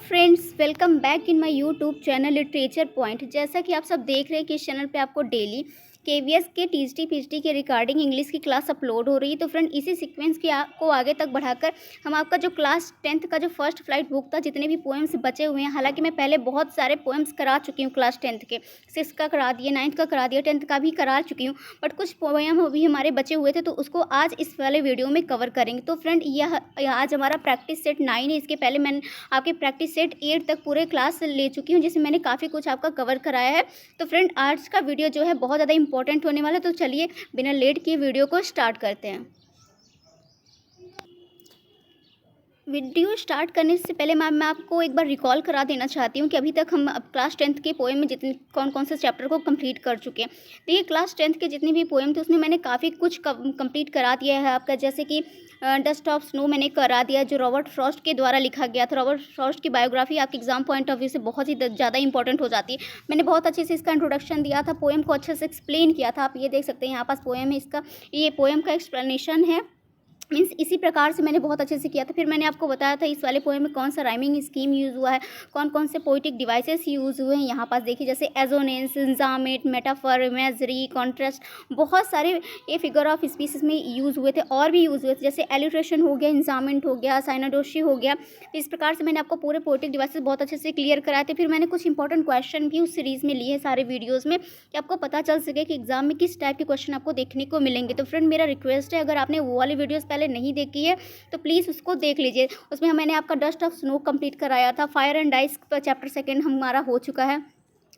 Friends, welcome back in my YouTube channel literature point. जैसा कि आप सब देख रहे हैं कि इस चैनल पे आपको डेली केवीएस के टीजीटी पीजीटी के रिगार्डिंग इंग्लिश की क्लास अपलोड हो रही है। तो फ्रेंड, इसी सीक्वेंस को आगे तक बढ़ाकर हम आपका जो क्लास 10th का जो फर्स्ट फ्लाइट बुक था, जितने भी पोएम्स बचे हुए हैं, हालांकि मैं पहले बहुत सारे पोएम्स करा चुकी हूँ क्लास 10th के, 6 का करा दिए, 9th का करा दिया, 10th का भी करा चुकी हूँ, बट कुछ पोएम अभी हमारे बचे हुए थे, तो उसको आज इस वाले वीडियो में कवर करेंगे। तो फ्रेंड, यह आज हमारा प्रैक्टिस सेट 9 है। इसके पहले मैंने आपके प्रैक्टिस सेट 8 तक पूरे क्लास ले चुकी हूँ, जिसमें मैंने काफ़ी कुछ आपका कवर कराया है। तो फ्रेंड, आज का वीडियो जो है बहुत ज़्यादा इंपॉर्टेंट होने वाला है। तो चलिए बिना लेट किए वीडियो को स्टार्ट करते हैं। वीडियो स्टार्ट करने से पहले मैं आपको एक बार रिकॉल करा देना चाहती हूँ कि अभी तक हम अब क्लास 10th के पोएम में जितने कौन कौन से चैप्टर को कंप्लीट कर चुके हैं। देखिए, क्लास 10th के जितने भी पोएम थे उसमें मैंने काफ़ी कुछ कंप्लीट करा दिया है आपका। जैसे कि डस्ट ऑफ स्नो मैंने करा दिया, जो रॉबर्ट फ्रॉस्ट के द्वारा लिखा गया था। रॉबर्ट फ्रॉस्ट की बायोग्राफी आपके एग्जाम पॉइंट ऑफ व्यू से बहुत ही ज़्यादा इंपॉर्टेंट हो जाती है। मैंने बहुत अच्छे से इसका इंट्रोडक्शन दिया था, पोएम को अच्छे से एक्सप्लेन किया था। आप ये देख सकते हैं, यहाँ पास पोएम है, इसका ये पोएम का एक्सप्लेनेशन है। मीन्स इसी प्रकार से मैंने बहुत अच्छे से किया था। फिर मैंने आपको बताया था इस वाले पोएम में कौन सा राइमिंग स्कीम यूज़ हुआ है, कौन कौन से पोइटिक डिवाइसेस यूज़ हुए हैं। यहाँ पास देखिए, जैसे एजोनेंस, इंजामेट, मेटाफर, इमेजरी, कॉन्ट्रास्ट, बहुत सारे ये फिगर ऑफ स्पीच में यूज़ हुए थे और भी यूज़ हुए थे। जैसे एलिट्रेशन हो गया, इंजामेंट हो गया, साइनाडोशी हो गया। तो इस प्रकार से मैंने आपको पूरे पोइटिक डिवाइसेस बहुत अच्छे से क्लियर कराए थे। फिर मैंने कुछ इंपॉर्टेंट क्वेश्चन भी उस सीरीज़ में लिए हैं सारे वीडियोज़ में, कि आपको पता चल सके कि एग्जाम में किस टाइप के क्वेश्चन आपको देखने को मिलेंगे। तो फ्रेंड, मेरा रिक्वेस्ट है, अगर आपने वो वाली वीडियोज़ पहले नहीं देखी है तो प्लीज़ उसको देख लीजिए। उसमें मैंने आपका डस्ट ऑफ स्नो कंप्लीट कराया था। फायर एंड आइस चैप्टर 2 हमारा हो चुका है।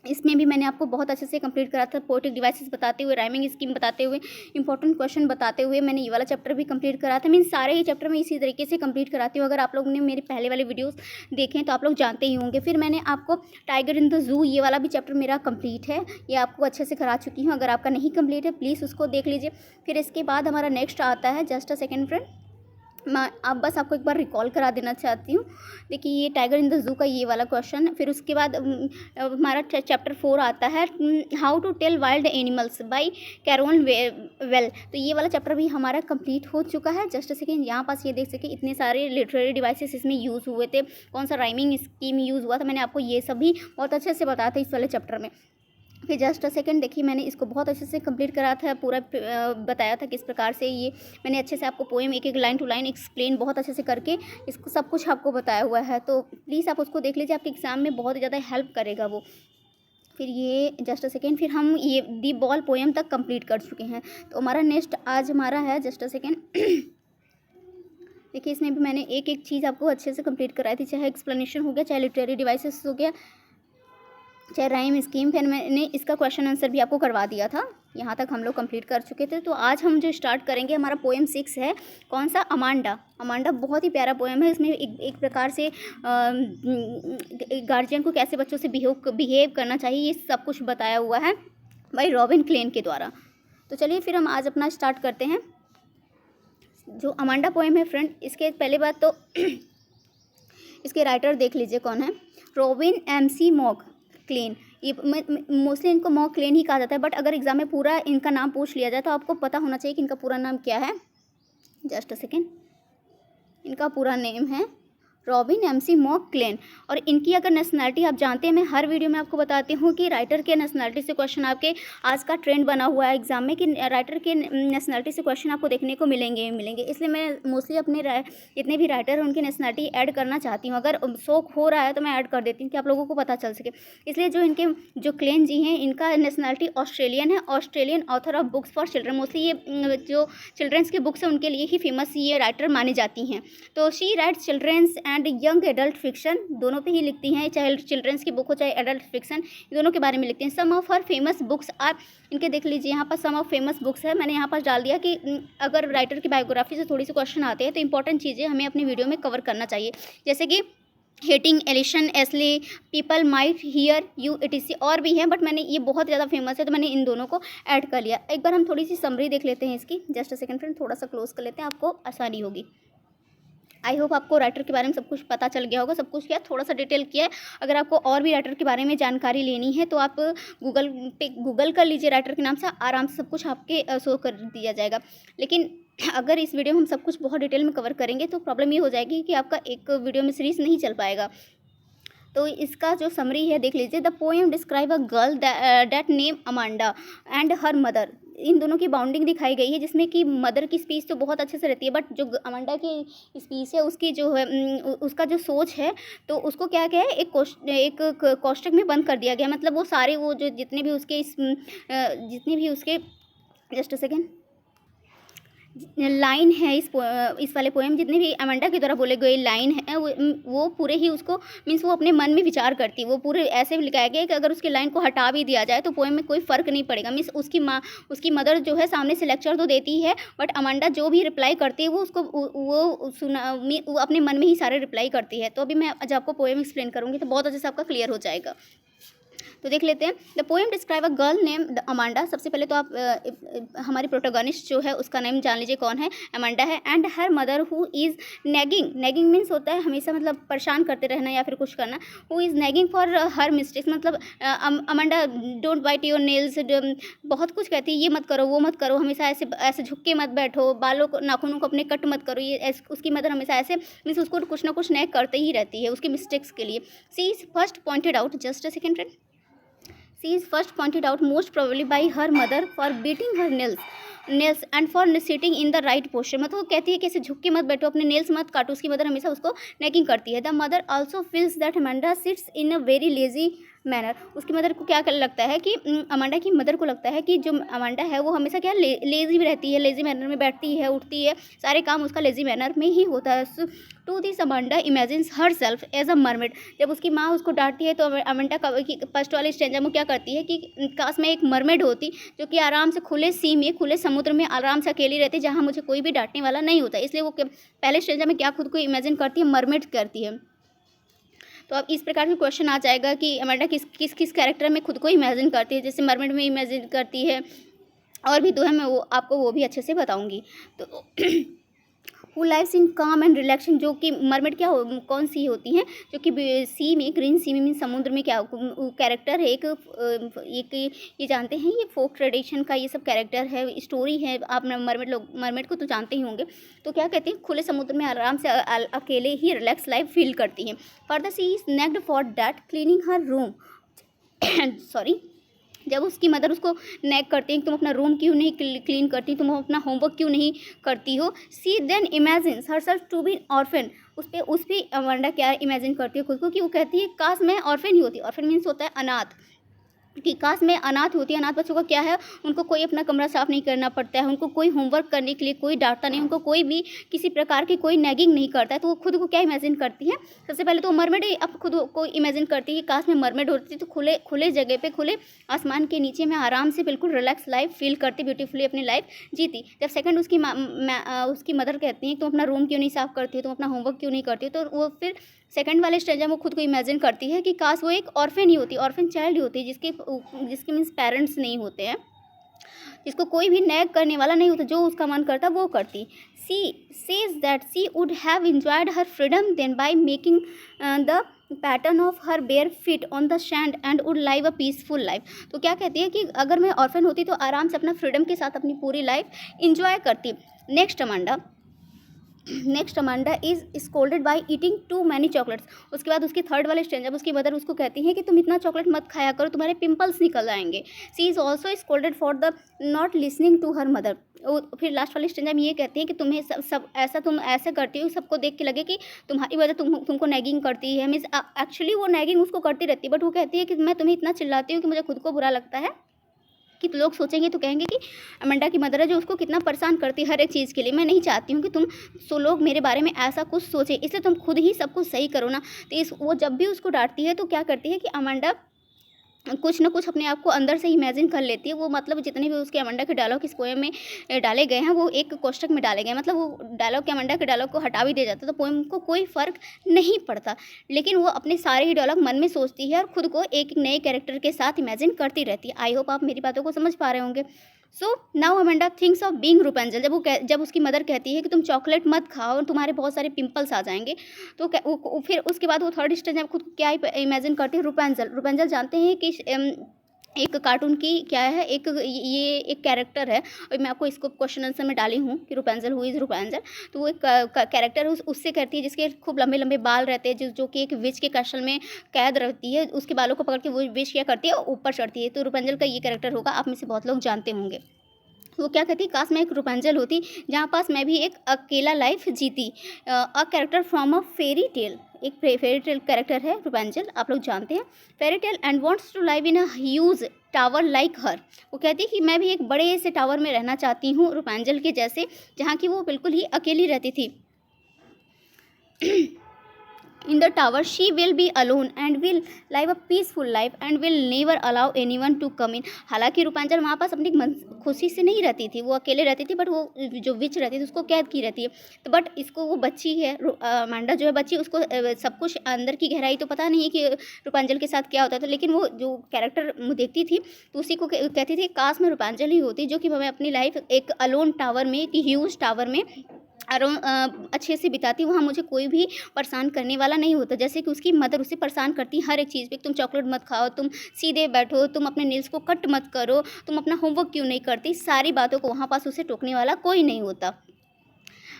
इसमें भी मैंने आपको बहुत अच्छे से कंप्लीट करा था, पोएटिक डिवाइसेस बताते हुए, राइमिंग स्कीम बताते हुए, इंपॉर्टेंट क्वेश्चन बताते हुए मैंने ये वाला चैप्टर भी कंप्लीट करा था। मैं सारे ही चैप्टर में इसी तरीके से कंप्लीट कराती हूँ। अगर आप लोगों ने मेरे पहले वाले वीडियोस देखें तो आप लोग जानते ही होंगे। फिर मैंने आपको टाइगर इन द जू, ये वाला भी चैप्टर मेरा कंप्लीट है, ये आपको अच्छे से करा चुकी हूँ। अगर आपका नहीं कंप्लीट है प्लीज़ उसको देख लीजिए। फिर इसके बाद हमारा नेक्स्ट आता है, जस्ट अ सेकेंड फ्रेंड, मैं अब बस आपको एक बार रिकॉल करा देना चाहती हूँ। देखिए, ये टाइगर इन द जू का ये वाला क्वेश्चन। फिर उसके बाद हमारा चैप्टर 4 आता है, how to tell wild animals by Carol Well. तो ये वाला चैप्टर भी हमारा कंप्लीट हो चुका है। जस्ट सेकेंड, यहाँ पास ये देख सके इतने सारे लिटरेरी डिवाइसेस इसमें यूज़ हुए थे, कौन सा राइमिंग स्कीम यूज़ हुआ था, मैंने आपको ये सभी बहुत अच्छे से बताया था इस वाले चैप्टर में। फिर जस्ट अ सेकेंड, देखिए मैंने इसको बहुत अच्छे से कंप्लीट करा था, पूरा बताया था किस प्रकार से ये मैंने अच्छे से आपको पोएम एक एक लाइन टू लाइन एक्सप्लेन बहुत अच्छे से करके इसको सब कुछ आपको बताया हुआ है। तो प्लीज़ आप उसको देख लीजिए, आपके एग्ज़ाम में बहुत ज़्यादा हेल्प करेगा वो। फिर ये जस्ट अ सेकेंड, फिर हम ये दी बॉल पोएम तक कंप्लीट कर चुके हैं। तो हमारा नेक्स्ट आज हमारा है, जस्ट अ सेकेंड, देखिए इसमें भी मैंने एक एक चीज़ आपको अच्छे से कंप्लीट कराई थी, चाहे एक्सप्लेनेशन हो गया, चाहे लिटरेरी डिवाइसेस हो गया, चाहे राइम स्कीम। फिर मैंने इसका क्वेश्चन आंसर भी आपको करवा दिया था। यहाँ तक हम लोग कंप्लीट कर चुके थे। तो आज हम जो स्टार्ट करेंगे, हमारा पोएम 6 है, कौन सा, अमांडा। अमांडा बहुत ही प्यारा पोएम है। इसमें एक प्रकार से गार्जियन को कैसे बच्चों से बिहेव करना चाहिए, ये सब कुछ बताया हुआ है भाई रॉबिन क्लेन के द्वारा। तो चलिए फिर हम आज अपना स्टार्ट करते हैं। जो अमांडा पोएम है फ्रेंड, इसके पहले बात तो इसके राइटर देख लीजिए कौन है, रॉबिन MC मॉक क्लेन। ये मोस्टली इनको मॉक क्लेन ही कहा जाता है, बट अगर एग्जाम में पूरा इनका नाम पूछ लिया जाए तो आपको पता होना चाहिए कि इनका पूरा नाम क्या है। जस्ट अ सेकेंड, इनका पूरा नेम है रॉबिन MC मॉक क्लेन। और इनकी अगर नेशनलिटी आप जानते हैं, मैं हर वीडियो में आपको बताती हूँ कि राइटर के नेशनलिटी से क्वेश्चन आपके आज का ट्रेंड बना हुआ है एग्जाम में, कि राइटर के नेशनलिटी से क्वेश्चन आपको देखने को मिलेंगे। इसलिए मैं मोस्टली अपने जितने भी राइटर हैं उनकी नेशनलिटी ऐड करना चाहती हूँ। अगर शौक हो रहा है तो मैं ऐड कर देती हूँ कि आप लोगों को पता चल सके। इसलिए जो क्लेन जी हैं, इनका नेशनलिटी ऑस्ट्रेलियन है, Australian author of books for children. Mostly ये जो चिल्ड्रंस की बुक्स हैं उनके लिए ही फेमस ये राइटर मानी जाती हैं। तो she write children's and young adult fiction, दोनों पे ही लिखती हैं, चाहे चिल्ड्रंस की बुक हो चाहे एडल्ट फिक्शन, दोनों के बारे में लिखती हैं। सम ऑफ हर फेमस बुक्स आप इनके देख लीजिए, यहाँ पर सम ऑफ फेमस बुक्स है, मैंने यहाँ पर डाल दिया कि अगर राइटर की बायोग्राफी से थोड़ी सी क्वेश्चन आते हैं तो इंपॉर्टेंट चीज़ें हमें अपनी वीडियो में कवर करना चाहिए, जैसे कि हेटिंग, एलिशन, एस्ली, people might here you etc और भी हैं, बट मैंने ये बहुत ज़्यादा फेमस है तो मैंने इन दोनों को ऐड कर लिया। एक बार हम थोड़ी सी समरी देख लेते हैं इसकी। जस्ट अ सेकंड फ्रेंड, थोड़ा सा क्लोज कर लेते हैं, आपको आसानी होगी। आई होप आपको राइटर के बारे में सब कुछ पता चल गया होगा। सब कुछ क्या, थोड़ा सा डिटेल किया है। अगर आपको और भी राइटर के बारे में जानकारी लेनी है तो आप गूगल कर लीजिए राइटर के नाम से, आराम से सब कुछ आपके शो कर दिया जाएगा। लेकिन अगर इस वीडियो में हम सब कुछ बहुत डिटेल में कवर करेंगे तो प्रॉब्लम ये हो जाएगी कि आपका एक वीडियो में सीरीज़ नहीं चल पाएगा। तो इसका जो समरी है देख लीजिए। The poem describe a girl that name Amanda and her mother. इन दोनों की बाउंडिंग दिखाई गई है, जिसमें कि मदर की स्पीच तो बहुत अच्छे से रहती है, बट जो अमांडा की स्पीच है उसकी जो है उसका जो सोच है, तो उसको क्या क्या है, एक कोष्टक में बंद कर दिया गया। मतलब वो सारे वो जो जितने भी उसके जस्ट अ सेकेंड लाइन है इस वाले पोएम, जितने भी अमांडा के द्वारा बोले गए लाइन है वो पूरे ही उसको मीन्स वो अपने मन में विचार करती है। वो पूरे ऐसे लिखाया गया है कि अगर उसकी लाइन को हटा भी दिया जाए तो पोएम में कोई फ़र्क नहीं पड़ेगा। मीन्स उसकी मदर जो है सामने से लेक्चर तो देती है, बट अमांडा जो भी रिप्लाई करती है वो उसको वो अपने मन में ही सारे रिप्लाई करती है। तो अभी मैं आज आपको पोएम एक्सप्लेन करूँगी तो बहुत अच्छे से आपका क्लियर हो जाएगा। तो देख लेते हैं। The poem describe a girl name Amanda. सबसे पहले तो आप हमारी प्रोटोगनिस्ट जो है उसका नेम जान लीजिए कौन है, अमांडा है। And her mother who is nagging, nagging means होता है हमेशा मतलब परेशान करते रहना या फिर कुछ करना। Who is nagging for her mistakes, मतलब Amanda don't bite your nails, बहुत कुछ कहती है, ये मत करो वो मत करो, हमेशा ऐसे ऐसे झुक के मत बैठो, बालों को नाखूनों को अपने कट मत करो, ये उसकी मदर हमेशा ऐसे मीन्स उसको कुछ ना कुछ नया करते ही रहती है उसकी मिस्टेक्स के लिए। She is first pointed out, just a second friend. She is first pointed out most probably by her mother for beating her nails and for sitting in the right posture। मतलब वो कहती है कि ऐसे झुक के मत बैठो, अपने नेल्स मत काटो, उसकी मदर हमेशा उसको नेकिंग करती है। The mother also feels that Amanda sits in a very lazy manner. उसकी मदर को क्या लगता है कि अमांडा की मदर को लगता है कि जो अमांडा है वो हमेशा क्या लेजी रहती है, लेजी मैनर में बैठती है, उठती है, सारे काम उसका लेजी मैनर में ही होता है। To this Amanda imagines herself as a mermaid. जब उसकी माँ उसको डांटती है तो अमांडा का फर्स्ट वाले स्टेंजा में क्या करती है कि काश में एक मरमेड होती जो कि आराम से खुले सी में खुले समुद्र में आराम से अकेली रहती, जहाँ मुझे कोई भी डांटने वाला नहीं होता। इसलिए वो पहले स्टेंजा में क्या खुद को इमेजिन करती है, मरमेड करती है। तो अब इस प्रकार का क्वेश्चन आ जाएगा कि अमांडा किस कैरेक्टर में खुद को इमेजिन करती है, जैसे मरमेड में इमेजिन करती है, और भी दो है, मैं वो आपको वो भी अच्छे से बताऊंगी। तो हु लाइव्स इन काम एंड रिलैक्सेशन, जो कि मरमेड कौन सी होती हैं, जो कि सी में ग्रीन सी में समुद्र में क्या कैरेक्टर है, एक ये जानते हैं, ये फोक ट्रेडिशन का ये सब कैरेक्टर है, स्टोरी है। आप मरमेड को तो जानते ही होंगे। तो क्या कहते हैं, खुले समुद्र में आराम से अकेले ही रिलैक्स लाइफ फील करती हैं। Further she is nagged for that cleaning her room sorry. जब उसकी मदर उसको नेग करती है कि तुम अपना रूम क्यों नहीं क्लीन करती, तुम अपना होमवर्क क्यों नहीं करती हो। She then imagines herself to be orphan. उस पर अमांडा क्या इमेजिन करती है खुद को कि वो कहती है काश मैं ऑर्फन ही होती। ऑर्फन मीन्स होता है अनाथ, कि काश में अनाथ होती है। अनाथ बच्चों का क्या है, उनको कोई अपना कमरा साफ़ नहीं करना पड़ता है, उनको कोई होमवर्क करने के लिए कोई डांटता नहीं, उनको कोई भी किसी प्रकार की कोई नैगिंग नहीं करता है। तो वो खुद को क्या इमेजिन करती है, सबसे पहले तो मरमेड अब खुद को इमेजिन करती है कि काश में मरमेड होती तो खुले जगह पे खुले आसमान के नीचे मैं आराम से बिल्कुल रिलैक्स लाइफ फील करती, ब्यूटीफुली अपनी लाइफ जीती। जब सेकंड उसकी मदर कहती है तुम अपना रूम क्यों नहीं साफ़ करती हो, तुम अपना होमवर्क क्यों नहीं करती हो, तो वो फिर सेकंड वाले स्टेज में खुद को इमेजिन करती है कि काश वो एक ऑर्फन ही होती, ऑर्फन चाइल्ड होती, जिसके मीन्स पेरेंट्स नहीं होते हैं, जिसको कोई भी नैग करने वाला नहीं होता, जो उसका मन करता वो करती। She says that she would have enjoyed her freedom then by making the pattern of her bare feet on the sand and would live a peaceful life. तो क्या कहती है कि अगर मैं ऑर्फन होती तो आराम से अपना फ्रीडम के साथ अपनी पूरी लाइफ इंजॉय करती। Next Amanda is scolded by eating too many chocolates. उसके बाद उसकी थर्ड वाले स्टेज, जब उसकी मदर उसको कहती है कि तुम इतना चॉकलेट मत खाया करो, तुम्हारे पिंपल्स निकल आएंगे। She is also scolded for the not listening to her mother. फिर लास्ट वाले स्टेज में ये कहती है कि तुम्हें तुम ऐसे करती हो, सबको देख के लगे कि तुम्हारी वजह तुमको नैगिंग करती है। मीन्स एक्चुअली वो नैगिंग उसको करती रहती है, बट वो कहती है कि मैं तुम्हें इतना चिल्लाती हूँ कि मुझे खुद को बुरा लगता है, कि लोग सोचेंगे तो कहेंगे कि अमांडा की मदर है जो उसको कितना परेशान करती है हर एक चीज़ के लिए। मैं नहीं चाहती हूँ कि लोग मेरे बारे में ऐसा कुछ सोचें, इसलिए तुम खुद ही सब कुछ सही करो ना। तो वो जब भी उसको डांटती है तो क्या करती है कि अमांडा कुछ ना कुछ अपने आप को अंदर से इमेजिन कर लेती है। वो मतलब जितने भी उसके अमांडा के डायलॉग इस पोएम में डाले गए हैं वो एक कोष्टक में डाले गए हैं। मतलब वो डायलॉग के अमांडा के डायलॉग को हटा भी दे जाता तो पोएम को कोई फ़र्क नहीं पड़ता, लेकिन वो अपने सारे ही डायलॉग मन में सोचती है और खुद को एक नए कैरेक्टर के साथ इमेजिन करती रहती है। आई होप आप मेरी बातों को समझ पा रहे होंगे। So now Amanda thinks of being Rapunzel. जब उसकी मदर कहती है कि तुम चॉकलेट मत खाओ और तुम्हारे बहुत सारे पिंपल्स आ जाएंगे, तो फिर उसके बाद वो थर्ड स्टेज में खुद को क्या इमेजिन करती है, रुपेंजल। रुपेंजल जानते हैं कि एक कार्टून की क्या है, एक ये एक कैरेक्टर है, और मैं आपको इसको क्वेश्चन आंसर में डाली हूँ कि रूपेंजल, हु इज़ रूपेंजल। तो वो एक कैरेक्टर उससे करती है जिसके खूब लंबे लंबे बाल रहते हैं, जो कि एक विच के कसल में कैद रहती है, उसके बालों को पकड़ के वो विच क्या करती है, ऊपर चढ़ती है। तो रूपेंजल का ये कैरेक्टर होगा, आप में से बहुत लोग जानते होंगे। वो क्या कहती, काश मैं एक रूपेंजल होती जहाँ पास मैं भी एक अकेला लाइफ जीती। A character from a fairy tale, एक फेरी टेल कैरेक्टर है रूपेंजल, आप लोग जानते हैं। Fairy tale and wants to live in a huge tower like her. वो कहती है कि मैं भी एक बड़े से टावर में रहना चाहती हूँ रूपेंजल के जैसे, जहाँ की वो बिल्कुल ही अकेली रहती थी। In the tower she will be alone and will live a peaceful life and will never allow anyone to come in। हालांकि रूपांचल वहाँ पास अपनी खुशी से नहीं रहती थी, वो अकेले रहती थी, बट वो जो विच रहती थी उसको कैद की रहती है। तो बट इसको वो बच्ची है, अमांडा जो है बच्ची, उसको सब कुछ अंदर की गहराई तो पता नहीं है कि रूपांचल के साथ क्या होता था, लेकिन वो जो कैरेक्टर देखती थी तो उसी को कहती थी काश मैं रूपांचल ही होती, जो कि मैं अपनी लाइफ एक अलोन टावर में, एक ह्यूज टावर में अच्छे से बिताती, वहाँ मुझे कोई भी परेशान करने वाला नहीं होता। जैसे कि उसकी मदर उसे परेशान करती हर एक चीज़ पे, तुम चॉकलेट मत खाओ, तुम सीधे बैठो, तुम अपने नेल्स को कट मत करो, तुम अपना होमवर्क क्यों नहीं करती, सारी बातों को वहाँ पास उसे टोकने वाला कोई नहीं होता।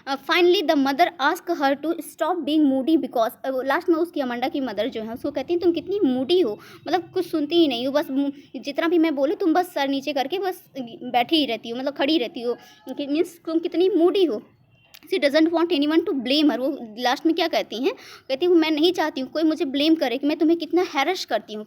Finally the mother ask her to stop being moody because, last में उसकी अमांडा की मदर जो है उसको कहती है तुम कितनी मूडी हो, मतलब कुछ सुनती ही नहीं हो, बस जितना भी मैं बोलूँ तुम बस सर नीचे करके बस बैठी ही रहती हो, मतलब खड़ी रहती हो, मीन्स तुम कितनी मूडी हो। She doesn't want any one two blame हर। वो लास्ट में क्या कहती हैं, कहती हूँ मैं नहीं चाहती हूँ कोई मुझे ब्लेम करे कि मैं तुम्हें कितना हैरश करती हूँ,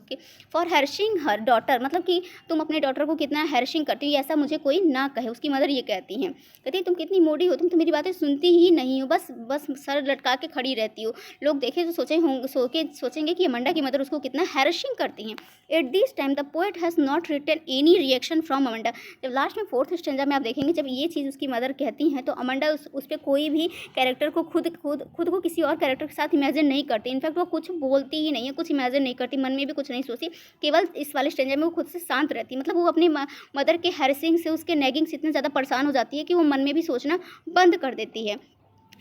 फॉर हैरशिंग हर डॉटर, मतलब कि तुम अपने डॉटर को कितना हैरशिंग करती हो, ऐसा मुझे कोई ना कहे। उसकी मदर ये कहती हैं, कहती है तुम कितनी मोड़ी हो, तुम तो मेरी बातें सुनती ही नहीं हो, बस बस सर लटका के खड़ी रहती हो। लोग देखे तो सोचेंगे कि अमांडा की मदर उसको कितना हैरशिंग करती हैं। At this time the poet has not written any reaction from Amanda. जब लास्ट में 4th स्टैंजा में आप देखेंगे, जब ये चीज़ उसकी मदर कहती हैं तो अमांडा उस पर कोई भी कैरेक्टर को खुद को किसी और कैरेक्टर के साथ इमेजिन नहीं करती। इनफैक्ट वो कुछ बोलती ही नहीं है, कुछ इमेजिन नहीं करती, मन में भी कुछ नहीं सोचती, केवल इस वाले स्टेंजर में वो खुद से शांत रहती है। मतलब वो अपनी मदर के हैरेसिंग से, उसके नेगिंग से इतनी ज़्यादा परेशान हो जाती है कि वो मन में भी सोचना बंद कर देती है।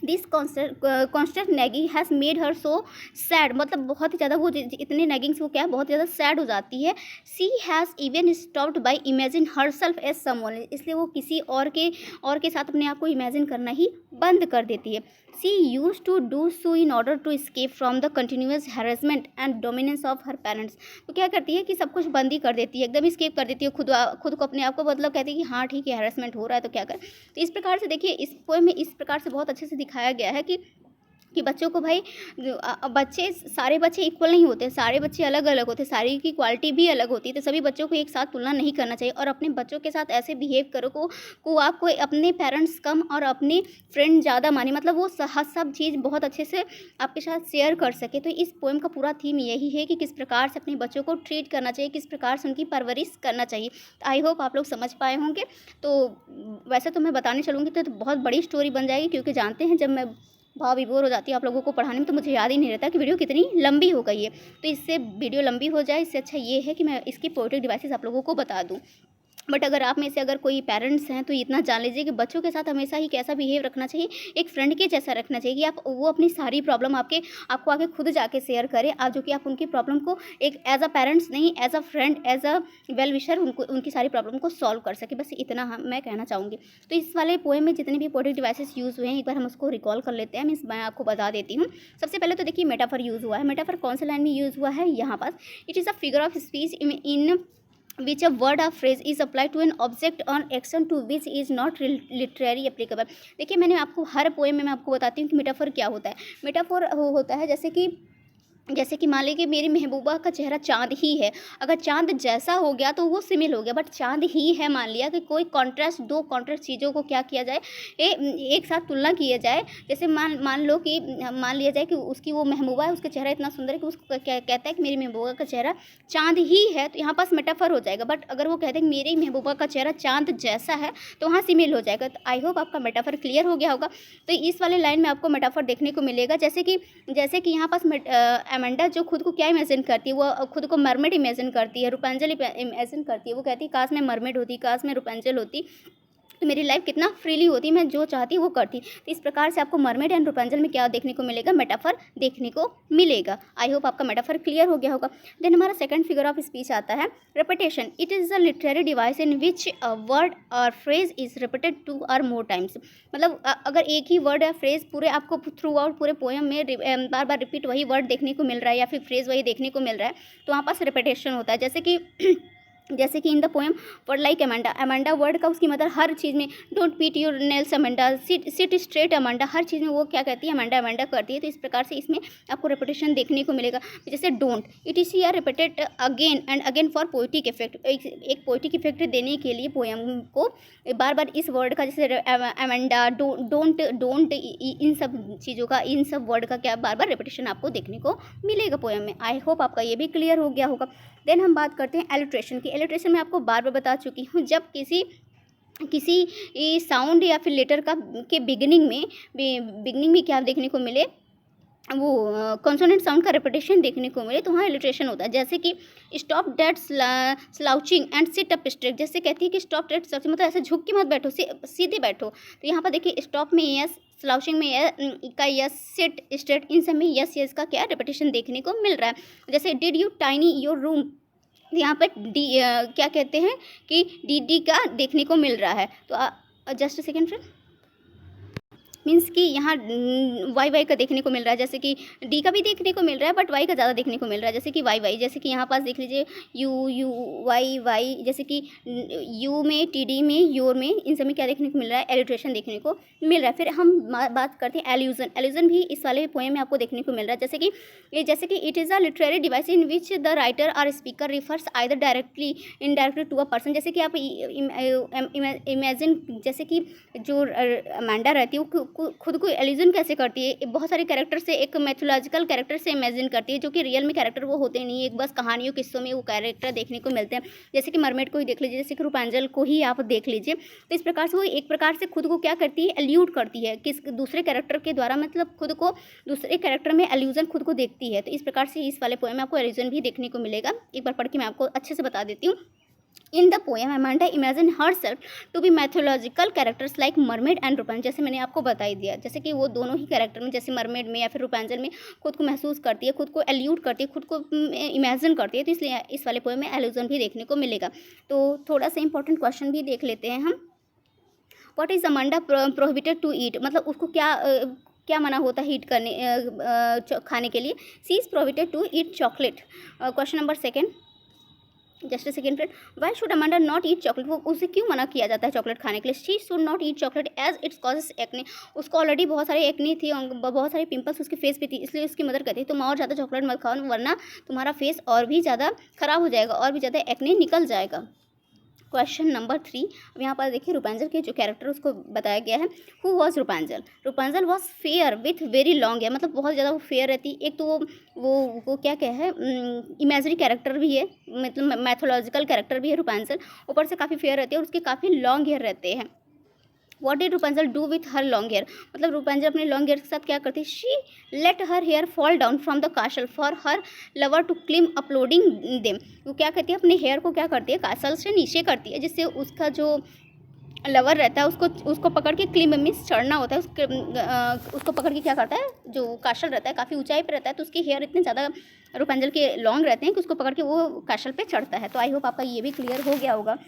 This constant nagging has made her so sad, मतलब बहुत ही ज़्यादा वो इतने नेगिंग से वो क्या है, बहुत ज़्यादा सैड हो जाती है। She has even stopped by imagine herself as someone, इसलिए वो किसी और के साथ अपने आप को इमेजिन करना ही बंद कर देती है। She use to do so in order to escape from the continuous harassment and dominance of her parents. तो क्या करती है कि सब कुछ बंद ही कर देती है, एकदम escape कर देती है खुद को, अपने आप को, मतलब कहती है कि हाँ ठीक है हैरेसमेंट हो रहा है तो क्या करें। तो इस प्रकार से देखिए इस पोएम में इस प्रकार से बहुत अच्छे से दिखाया गया है कि बच्चों को भाई, बच्चे सारे बच्चे इक्वल नहीं होते, सारे बच्चे अलग अलग होते, सारी की क्वालिटी भी अलग होती है। तो सभी बच्चों को एक साथ तुलना नहीं करना चाहिए, और अपने बच्चों के साथ ऐसे बिहेव करो को आपको अपने पेरेंट्स कम और अपने फ्रेंड ज़्यादा माने, मतलब वो सब चीज़ बहुत अच्छे से आपके साथ शेयर कर सके। तो इस पोएम का पूरा थीम यही है कि किस प्रकार से अपने बच्चों को ट्रीट करना चाहिए, किस प्रकार से उनकी परवरिश करना चाहिए। आई होप आप लोग समझ पाए होंगे। तो वैसे तो मैं बताने चलूँगी तो बहुत बड़ी स्टोरी बन जाएगी, क्योंकि जानते हैं जब मैं भाव विभोर हो जाती है आप लोगों को पढ़ाने में, तो मुझे याद ही नहीं रहता कि वीडियो कितनी लंबी हो गई है। तो इससे वीडियो लंबी हो जाए, इससे अच्छा ये है कि मैं इसकी पोएटिक डिवाइसेस आप लोगों को बता दूँ। बट अगर आप में से अगर कोई पेरेंट्स हैं तो इतना जान लीजिए कि बच्चों के साथ हमेशा ही कैसा बिहेव रखना चाहिए, एक फ्रेंड के जैसा रखना चाहिए, कि वो अपनी सारी प्रॉब्लम आपको आके खुद जाके शेयर करें, आप जो कि आप उनकी प्रॉब्लम को एक एज अ पेरेंट्स नहीं, as a friend, as a well wisher उनकी सारी प्रॉब्लम को सॉल्व कर सके। बस इतना मैं कहना चाहूँगी। तो इस वाले पोएम में जितने भी पोएटिक डिवाइसेस यूज़ हुए हैं, एक बार हम उसको रिकॉल कर लेते हैं। मैं आपको बता देती हूँ। सबसे पहले तो देखिए मेटाफर यूज़ हुआ है। मेटाफर कौन से लाइन में यूज़ हुआ है, यहाँ पास it is a figure of speech in which a word or phrase is applied to an object or action to which is not literally applicable। देखिए मैंने आपको हर पोएम में मैं आपको बताती हूँ कि मेटाफर क्या होता है। मेटाफर होता है जैसे कि मान लीजिए मेरी महबूबा का चेहरा चाँद ही है, अगर चाँद जैसा हो गया तो वो सिमिल हो गया, बट चाँद ही है मान लिया, कि कोई कॉन्ट्रास्ट, दो कॉन्ट्रास्ट चीज़ों को क्या किया जाए, एक साथ तुलना किया जाए। जैसे मान लिया जाए कि उसकी वो महबूबा है, उसका चेहरा इतना सुंदर है कि उसको कहता है कि मेरी महबूबा का चेहरा चाँद ही है, तो यहाँ पास मेटाफर हो जाएगा। बट अगर वो कहते हैं कि मेरी महबूबा का चेहरा चाँद जैसा है, तो वहाँ सिमिल हो जाएगा। तो आई होप आपका मेटाफर क्लियर हो गया होगा। तो इस वाले लाइन में आपको मेटाफर देखने को मिलेगा, जैसे कि यहाँ पास अमांडा जो खुद को क्या इमेजिन करती है, वो खुद को मरमेड इमेजिन करती है, रूपांजलि इमेजिन करती है। वो कहती है काश मैं मरमेड होती, काश मैं रूपांजल होती, तो मेरी लाइफ कितना फ्रीली होती, मैं जो चाहती वो करती। तो इस प्रकार से आपको मरमेड एंड रपुंजल में क्या देखने को मिलेगा, मेटाफर देखने को मिलेगा। आई होप आपका मेटाफर क्लियर हो गया होगा। देन हमारा सेकंड फिगर ऑफ स्पीच आता है repetition. It is a literary device in which a word और फ्रेज इज रिपीटेड 2 और मोर टाइम्स। मतलब अगर एक ही वर्ड या फ्रेज पूरे आपको थ्रू आउट पूरे पोएम में बार बार रिपीट वही वर्ड देखने को मिल रहा है या फिर फ्रेज वही देखने को मिल रहा है, तो वहाँ पास रिपीटेशन होता है। जैसे कि in the poem word like Amanda, Amanda word का उसकी मतलब हर चीज़ में don't beat your nails Amanda, sit straight Amanda, हर चीज़ में वो क्या कहती है, अमांडा अमांडा करती है। तो इस प्रकार से इसमें आपको रेपिटेशन देखने को मिलेगा। जैसे don't, it is are repeated again and again for poetic effect, एक पोइटिक इफेक्ट देने के लिए पोएम को बार बार इस वर्ड का, जैसे अमांडा, डोंट, इन सब चीज़ों का, इन सब वर्ड का क्या बार बार रेपिटेशन आपको देखने को मिलेगा पोएम में। आई होप आपका ये भी क्लियर हो गया होगा। देन हम बात करते हैं एलिट्रेशन की। एलिट्रेशन में आपको बार बार बता चुकी हूँ, जब किसी साउंड या फिर लेटर का के बिगिनिंग में क्या देखने को मिले, वो कॉन्सोनेंट साउंड का रेपिटेशन देखने को मिले, तो वहाँ एलिट्रेशन होता है। जैसे कि stop that slouching and sit up straight, जैसे कहती है कि स्टॉप डेट स्लाउचिंग मतलब ऐसे झुक के मत बैठो, सीधे बैठो। तो यहाँ पर देखिए स्टॉप में यस, स्लाउचिंग में का यस, सिट स्ट्रेट, इन सब में यस यस का क्या रेपिटेशन देखने को मिल रहा है। जैसे did you tiny your room, यहाँ पर क्या कहते हैं कि डी का देखने को मिल रहा है। तो जस्ट सेकेंड फ्रेंड, मीन्स कि यहाँ वाई का देखने को मिल रहा है, जैसे कि डी का भी देखने को मिल रहा है बट वाई का ज़्यादा देखने को मिल रहा है। जैसे कि वाई, जैसे कि यहाँ पास देख लीजिए यू वाई, जैसे कि यू में, टी में, योर में, इन सब में क्या देखने को मिल रहा है, एलिट्रेशन देखने को मिल रहा है। फिर हम बात करते हैं एल्यूजन। एल्यूजन भी इस वाले पोएम में आपको देखने को मिल रहा है। जैसे कि it is a literary device in which the writer और speaker refers either directly indirectly to a person. जैसे कि आप इमेजिन, जैसे कि जो अमांडा रहती है वो खुद को एल्यूजन कैसे करती है, बहुत सारे कैरेक्टर से, एक मैथोलॉजिकल कैरेक्टर से इमेजिन करती है, जो कि रियल में कैरेक्टर वो होते नहीं, एक बस कहानियों किस्सों में वो कैरेक्टर देखने को मिलते हैं। जैसे कि मरमेड को ही देख लीजिए, जैसे कि रूपांजल को ही आप देख लीजिए। तो इस प्रकार से वो एक प्रकार से खुद को क्या करती है, एल्यूड करती है किस दूसरे कैरेक्टर के द्वारा, मतलब खुद को दूसरे कैरेक्टर में एल्यूजन खुद को देखती है। तो इस प्रकार से इस वाले पोएम में आपको एल्यूजन भी देखने को मिलेगा। एक बार पढ़ के मैं आपको अच्छे से बता देती हूँ। In the poem Amanda imagine herself to be mythological characters like mermaid and Rapunzel. जैसे मैंने आपको बता ही दिया, जैसे कि वो दोनों ही कैरेक्टर में, जैसे मरमेड में या फिर रूपांजल में खुद को महसूस करती है, खुद को एल्यूड करती है, खुद को इमेजिन करती है। तो इसलिए इस वाले पोएम में एल्यूजन भी देखने को मिलेगा। तो थोड़ा सा इंपॉर्टेंट क्वेश्चन भी देख लेते हैं हम। What is Amanda prohibited to eat, मतलब उसको क्या मना होता है हीट करने खाने के लिए। She is prohibited to eat chocolate. Question number second, just second friend, why should Amanda not eat chocolate, वो उसे क्यों मना किया जाता है चॉकलेट खाने के लिए। She should not eat chocolate as it's causes acne, उसको ऑलरेडी बहुत सारी एक्ने थी, बहुत सारे पिंपल्स उसके फेस पे थी, इसलिए उसकी मदर कहती है तुम और ज़्यादा चॉकलेट मत खाओ, वरना तुम्हारा फेस और भी ज़्यादा ख़राब हो जाएगा, और भी ज़्यादा एक्ने निकल जाएगा। क्वेश्चन नंबर 3, अब यहाँ पर देखिए रूपांजल के जो कैरेक्टर उसको बताया गया है। Who was Rapunzel, Rapunzel was fair with very long hair, मतलब बहुत ज़्यादा वो फेयर रहती। एक तो वो क्या है, इमेजरी कैरेक्टर भी है, मतलब मैथोलॉजिकल कैरेक्टर भी है रूपांजल, ऊपर से काफ़ी फेयर रहती है और उसके काफ़ी लॉन्ग हेयर रहते हैं। What did Rapunzel do with her long hair, मतलब रूपांजल अपने लॉन्ग हेयर के साथ क्या करती है, she let her hair fall down from the castle for her lover to climb uploading them. वो क्या करती है, अपने हेयर को क्या करती है, कासल से नीचे करती है, जिससे उसका जो लवर रहता है उसको पकड़ के क्लिम मीन्स चढ़ना होता है, उसको पकड़ के क्या करता है, जो कासल रहता है काफ़ी ऊंचाई पे रहता है, तो उसके हेयर इतने ज़्यादा रूपांजल के लॉन्ग रहते हैं कि उसको पकड़ के वो कासल पे चढ़ता है। तो आई होप आपका ये भी क्लियर हो गया होगा।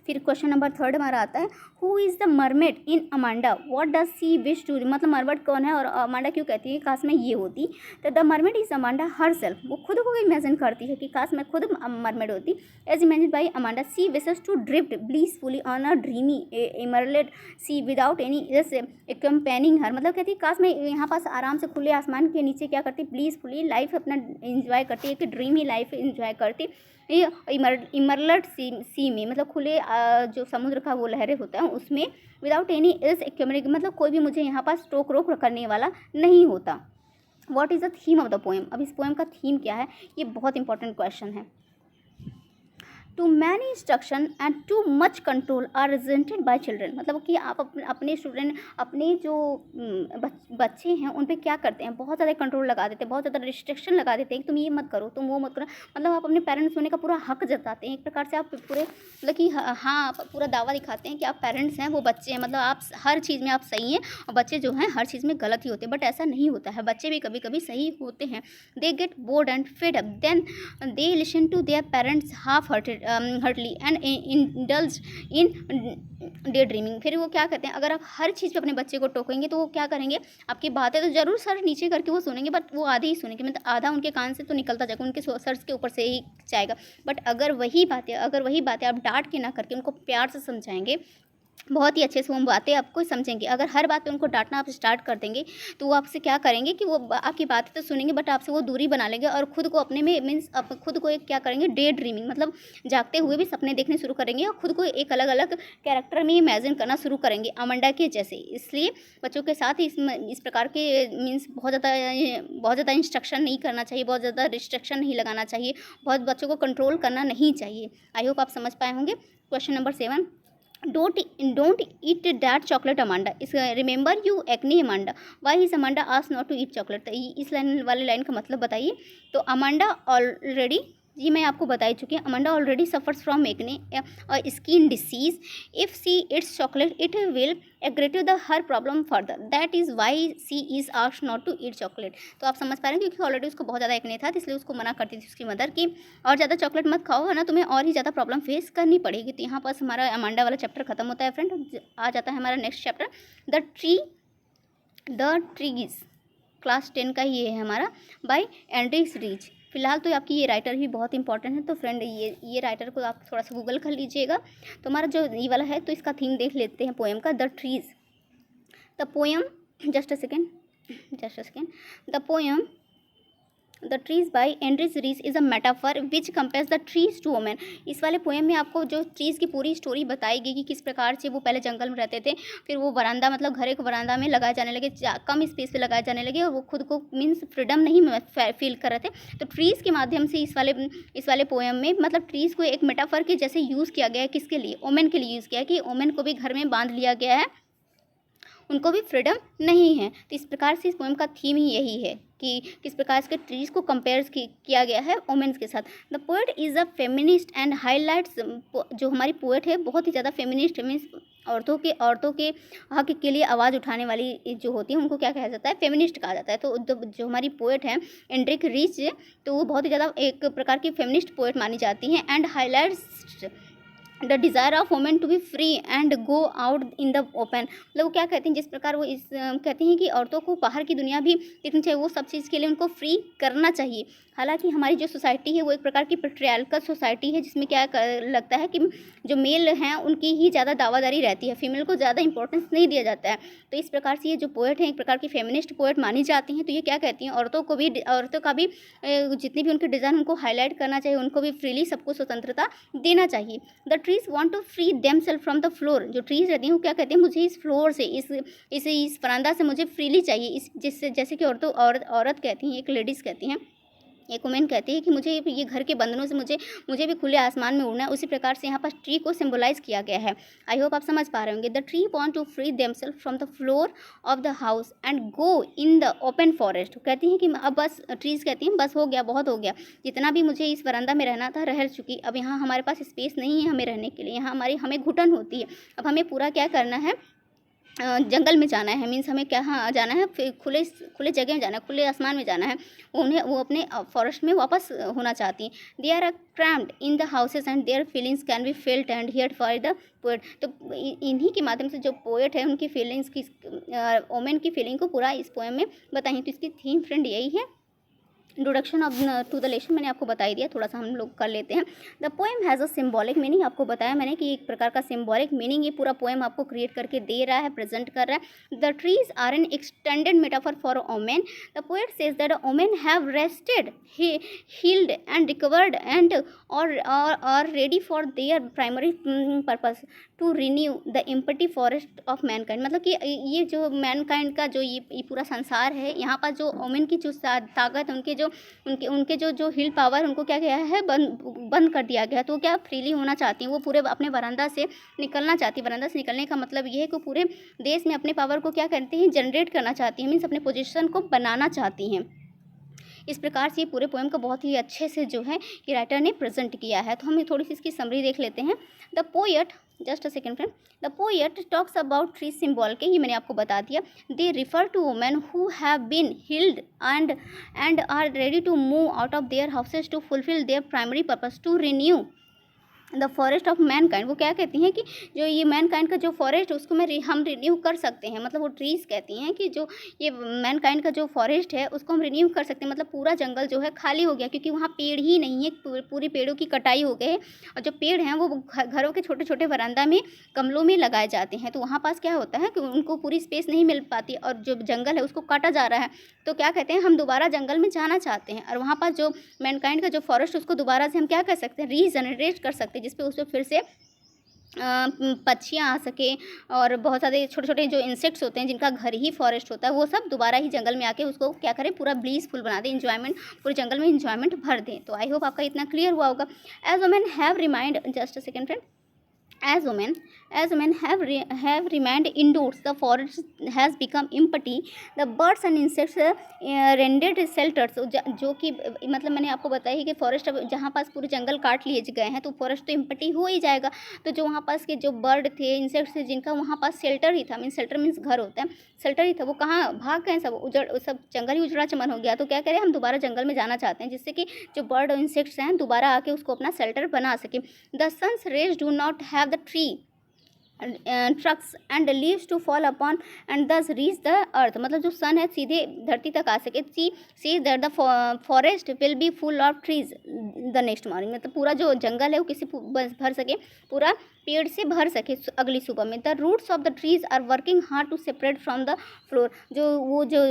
फिर क्वेश्चन नंबर 3 हमारा आता है, who is the mermaid in Amanda, what does she wish to, मतलब मरमेड कौन है और अमांडा क्यों कहती है काश मैं ये होती। तो the mermaid is Amanda her self, वो खुद को इमेजिन करती है कि काश मैं खुद मरमेड होती। As imagine by Amanda she wishes to drift blissfully on a dreamy emerald sea without any accompanying her, मतलब कहती है काश मैं यहाँ पास आराम से खुले आसमान के नीचे क्या करती, ब्लीसफुली लाइफ अपना इंजॉय करती है, कि ड्रीमी लाइफ इंजॉय करती इमरलड सी में, मतलब खुले जो समुद्र का वो लहरें होता है उसमें, विदाउट एनी इल्स एक्यूमिलेटिंग, मतलब कोई भी मुझे यहाँ पास रोक करने वाला नहीं होता। What is the theme of the poem, अब इस पोएम का थीम क्या है, ये बहुत इंपॉर्टेंट क्वेश्चन है। Too many instruction and too much control are resented by children. मतलब कि आप अपने स्टूडेंट, अपने जो बच्चे हैं उन पे क्या करते हैं, बहुत ज़्यादा कंट्रोल लगा देते हैं, बहुत ज़्यादा रिस्ट्रिक्शन लगा देते हैं कि तुम ये मत करो, तुम वो मत करो। मतलब आप अपने पेरेंट्स होने का पूरा हक जताते हैं एक प्रकार से। आप पूरे मतलब कि हाँ आप पूरा दावा दिखाते हैं कि आप पेरेंट्स हैं, वो बच्चे हैं। मतलब आप हर चीज़ में आप सही हैं और बच्चे जो हैं हर चीज़ में गलत ही होते हैं। बट ऐसा नहीं होता है, बच्चे भी कभी कभी सही होते हैं। They get bored and fed up, then they listen to their parents half heartedly and indulge in daydreaming. फिर वो क्या कहते हैं, अगर आप हर चीज़ पे अपने बच्चे को टोकेंगे तो वो क्या करेंगे, आपकी बातें तो ज़रूर सर नीचे करके वो सुनेंगे, बट वो आधी ही सुनेंगे। मतलब आधा उनके कान से तो निकलता जाएगा, उनके सर के ऊपर से ही जाएगा। बट अगर वही बातें आप डांट के ना करके उनको प्यार से समझाएंगे, बहुत ही अच्छे से वो बातें आपको समझेंगे। अगर हर बात पे उनको डांटना आप स्टार्ट कर देंगे तो वो आपसे क्या करेंगे कि वो आपकी बातें तो सुनेंगे बट आपसे वो दूरी बना लेंगे और खुद को अपने में मीन्स खुद को एक क्या करेंगे, डे ड्रीमिंग, मतलब जागते हुए भी सपने देखने शुरू करेंगे और खुद को एक अलग अलग कैरेक्टर में इमेजिन करना शुरू करेंगे, अमांडा के जैसे। इसलिए बच्चों के साथ इस प्रकार के मीन्स बहुत ज़्यादा इंस्ट्रक्शन नहीं करना चाहिए, बहुत ज़्यादा रिस्ट्रिक्शन नहीं लगाना चाहिए, बहुत बच्चों को कंट्रोल करना नहीं चाहिए। आई होप आप समझ पाए होंगे। Question number 7, don't eat that chocolate Amanda is remember you acne Amanda, why is Amanda asked not to eat chocolate। तो इस लाइन वाले लाइन का मतलब बताइए। तो अमांडा ऑलरेडी, जी मैं आपको बता ही चुकी हूँ, Amanda already suffers from acne और skin disease. If she eats chocolate it will aggravate the her problem further, that is why she is asked not to eat chocolate. तो आप समझ पा रहे हैं क्योंकि ऑलरेडी उसको बहुत ज़्यादा एक्ने था, इसलिए उसको मना करती थी उसकी मदर की और ज़्यादा चॉकलेट मत खाओ, है ना, तुम्हें और ही ज़्यादा प्रॉब्लम फेस करनी पड़ेगी। तो यहाँ पास हमारा अमांडा वाला चैप्टर खत्म होता है फ्रेंड। आ जाता है हमारा next chapter the trees, class 10 का ही है हमारा, बाय एंड्रिक्स रीच। फिलहाल तो आपकी ये राइटर भी बहुत इंपॉर्टेंट है, तो फ्रेंड ये राइटर को आप थोड़ा सा गूगल कर लीजिएगा। तो हमारा जो ये वाला है तो इसका थीम देख लेते हैं पोएम का, the trees. The poem just a second the poem the trees by Adrienne Rich is a metaphor which compares the trees to women. इस वाले पोएम में आपको जो ट्रीज़ की पूरी स्टोरी बताएगी कि किस प्रकार से वो पहले जंगल में रहते थे, फिर वो वरांदा मतलब घर एक वरांदा में लगाए जाने लगे, कम स्पेस पे लगाए जाने लगे और वो खुद को मीन्स फ्रीडम नहीं फील कर रहे थे। तो ट्रीज़ के माध्यम से इस वाले पोएम में मतलब ट्रीज़ को एक मेटाफर के जैसे यूज़ किया गया है। किसके लिए, वुमेन के लिए यूज़ किया है कि वुमेन को भी घर में बांध लिया गया है, उनको भी फ्रीडम नहीं है। तो इस प्रकार से इस पोएम का थीम ही यही है कि किस प्रकार से ट्रीज़ को कंपेयर किया गया है वुमेन्स के साथ। The poet is a feminist and highlights, जो हमारी पोएट है बहुत ही ज़्यादा फेमिनिस्ट है, मीन्स औरतों के हक के लिए आवाज़ उठाने वाली जो होती है उनको क्या कहा जाता है, फेमिनिस्ट कहा जाता है। तो जो हमारी पोएट है एंड्रिक रीच, तो वो बहुत ही ज़्यादा एक प्रकार की फेमिनिस्ट पोएट मानी जाती हैं। And highlights the desire of women to be free and go out in the open. मतलब वो क्या कहते हैं, जिस प्रकार वो कहती हैं कि औरतों को बाहर की दुनिया भी देखनी चाहिए, वो सब चीज़ के लिए उनको फ्री करना चाहिए। हालांकि हमारी जो सोसाइटी है वो एक प्रकार की पेट्रियार्कल सोसाइटी है, जिसमें क्या लगता है कि जो मेल हैं उनकी ही ज़्यादा दावादारी रहती है, फीमेल को ज़्यादा इंपॉर्टेंस नहीं दिया जाता है। तो इस प्रकार से ये जो पोएट हैं एक प्रकार की फेमिनिस्ट पोएट मानी जाती हैं। तो ये क्या कहती हैं, औरतों का भी जितनी भी उनके डिज़ाइन उनको हाईलाइट करना चाहिए, उनको भी फ्रीली सबको स्वतंत्रता देना चाहिए। The trees want to free themselves from the floor. जो ट्रीज रहती हैं वो क्या कहते हैं, मुझे इस फ्लोर से इस फरांदा से मुझे फ्रीली चाहिए। इस जिससे जैसे कि औरत कहती हैं, एक लेडीज़ कहती हैं, एक वुमेन कहती है कि मुझे ये घर के बंधनों से मुझे भी खुले आसमान में उड़ना है। उसी प्रकार से यहाँ पर ट्री को सिंबलाइज किया गया है। आई होप आप समझ पा रहे होंगे। The tree want to free themselves from the floor of the house and go in the open forest. कहती हैं कि अब बस, ट्रीज कहती हैं बस हो गया, बहुत हो गया, जितना भी मुझे इस वरांदा में रहना था रह चुकी, अब यहाँ हमारे पास स्पेस नहीं है हमें रहने के लिए, यहाँ हमें घुटन होती है, अब हमें पूरा क्या करना है, जंगल में जाना है। मीन्स हमें कहाँ जाना है, फिर खुले जगह में जाना है, खुले आसमान में जाना है। वो अपने फॉरेस्ट में वापस होना चाहती हैं। They are cramped in the houses and their feelings can be felt and heard for the poet. तो इन्हीं के माध्यम से जो पोएट है उनकी फीलिंग्स की, वोमेन की फीलिंग को पूरा इस पोएम में बताई। तो इसकी थीम फ्रेंड यही है। Introduction of to the lesson मैंने आपको बता ही दिया, थोड़ा सा हम लोग कर लेते हैं। The poem has a symbolic meaning. आपको बताया मैंने कि एक प्रकार का सिम्बॉलिक मीनिंग ये पूरा पोएम आपको क्रिएट करके दे रहा है, प्रेजेंट कर रहा है। The trees are an extended metaphor for women. The poet says that women have rested, healed and recovered and are ready for their primary purpose to renew the empty forest of mankind. मतलब कि ये जो Mankind का जो ये पूरा संसार है, यहाँ पर जो ओमेन की जो ताकत, उनके जो हिल पावर, उनको क्या किया है, बंद कर दिया गया। तो क्या फ्रीली होना चाहती हैं वो, पूरे अपने वरांदा से निकलना चाहती है। वरांदा से निकलने का मतलब ये है कि पूरे देश में अपने पावर को क्या करती हैं, जनरेट करना चाहती हैं, मीन्स अपने पोजीशन को बनाना चाहती हैं। इस प्रकार से ये पूरे पोएम को बहुत ही अच्छे से जो है ये राइटर ने प्रेजेंट किया है। तो हम थोड़ी सी इसकी समरी देख लेते हैं। The poet, just a second friend, the poet talks about tree symbol के, ये मैंने आपको बता दिया। They refer to women who have been healed and are ready to move out of their houses to fulfil their primary purpose to renew the forest of mankind. वो क्या कहती हैं कि जो ये मैनकाइंड का जो फॉरेस्ट है उसको हम रिन्यू कर सकते हैं। मतलब वो ट्रीज़ कहती हैं कि जो ये मैनकाइंड का जो फॉरेस्ट है उसको हम रिन्यू कर सकते हैं। मतलब पूरा जंगल जो है खाली हो गया, क्योंकि वहाँ पेड़ ही नहीं है, पूरी पेड़ों की कटाई हो गई है। और जो पेड़ हैं वो घरों के छोटे छोटे वरांदा में गमलों में लगाए जाते हैं। तो वहाँ पास क्या होता है कि उनको पूरी स्पेस नहीं मिल पाती और जो जंगल है उसको काटा जा रहा है। तो क्या कहते हैं, हम दोबारा जंगल में जाना चाहते हैं और वहाँ पास जो मैनकाइंड का जो फॉरेस्ट उसको दोबारा से हम क्या कर सकते हैं, रीजनरेट कर सकते हैं, जिसपे उस पर फिर से पक्षियाँ आ सके और बहुत सारे छोटे छोटे जो इंसेक्ट्स होते हैं जिनका घर ही फॉरेस्ट होता है, वो सब दोबारा ही जंगल में आके उसको क्या करें, पूरा ब्लीसफुल बना दें, इंजॉयमेंट, पूरे जंगल में इंजॉयमेंट भर दें। तो आई होप आपका इतना क्लियर हुआ होगा। As women have remind, just a second friend, as women have remained indoors, the forest has become empty, the birds and insects rendered shelters। जो कि मतलब मैंने आपको बताया है कि फॉरेस्ट अब जहाँ पास पूरे जंगल काट लिए गए हैं तो फॉरेस्ट तो एम्पटी हो ही जाएगा। तो जो वहाँ पास के जो बर्ड थे, इंसेक्ट्स थे, जिनका वहाँ पास शेल्टर ही था, मीन्स शेल्टर मीन्स घर होता है, शेल्टर ही था, वो कहाँ भाग गए, सब जंगल ही उजड़ा चमन हो गया। तो क्या करें, हम दोबारा जंगल में जाना चाहते हैं, जिससे कि जो बर्ड और इंसेक्ट्स हैं दोबारा आके उसको अपना शेल्टर बना सके। The sun's rays do not have the tree trunks and leaves to fall upon and thus reach the earth. मतलब जो सन है सीधे धरती तक आ सके। See that the forest will be full of trees the next morning. मतलब पूरा जो जंगल है वो किसी भर सके, पूरा पेड़ से भर सके अगली सुबह में। The roots of the trees are working hard to separate from the floor. जो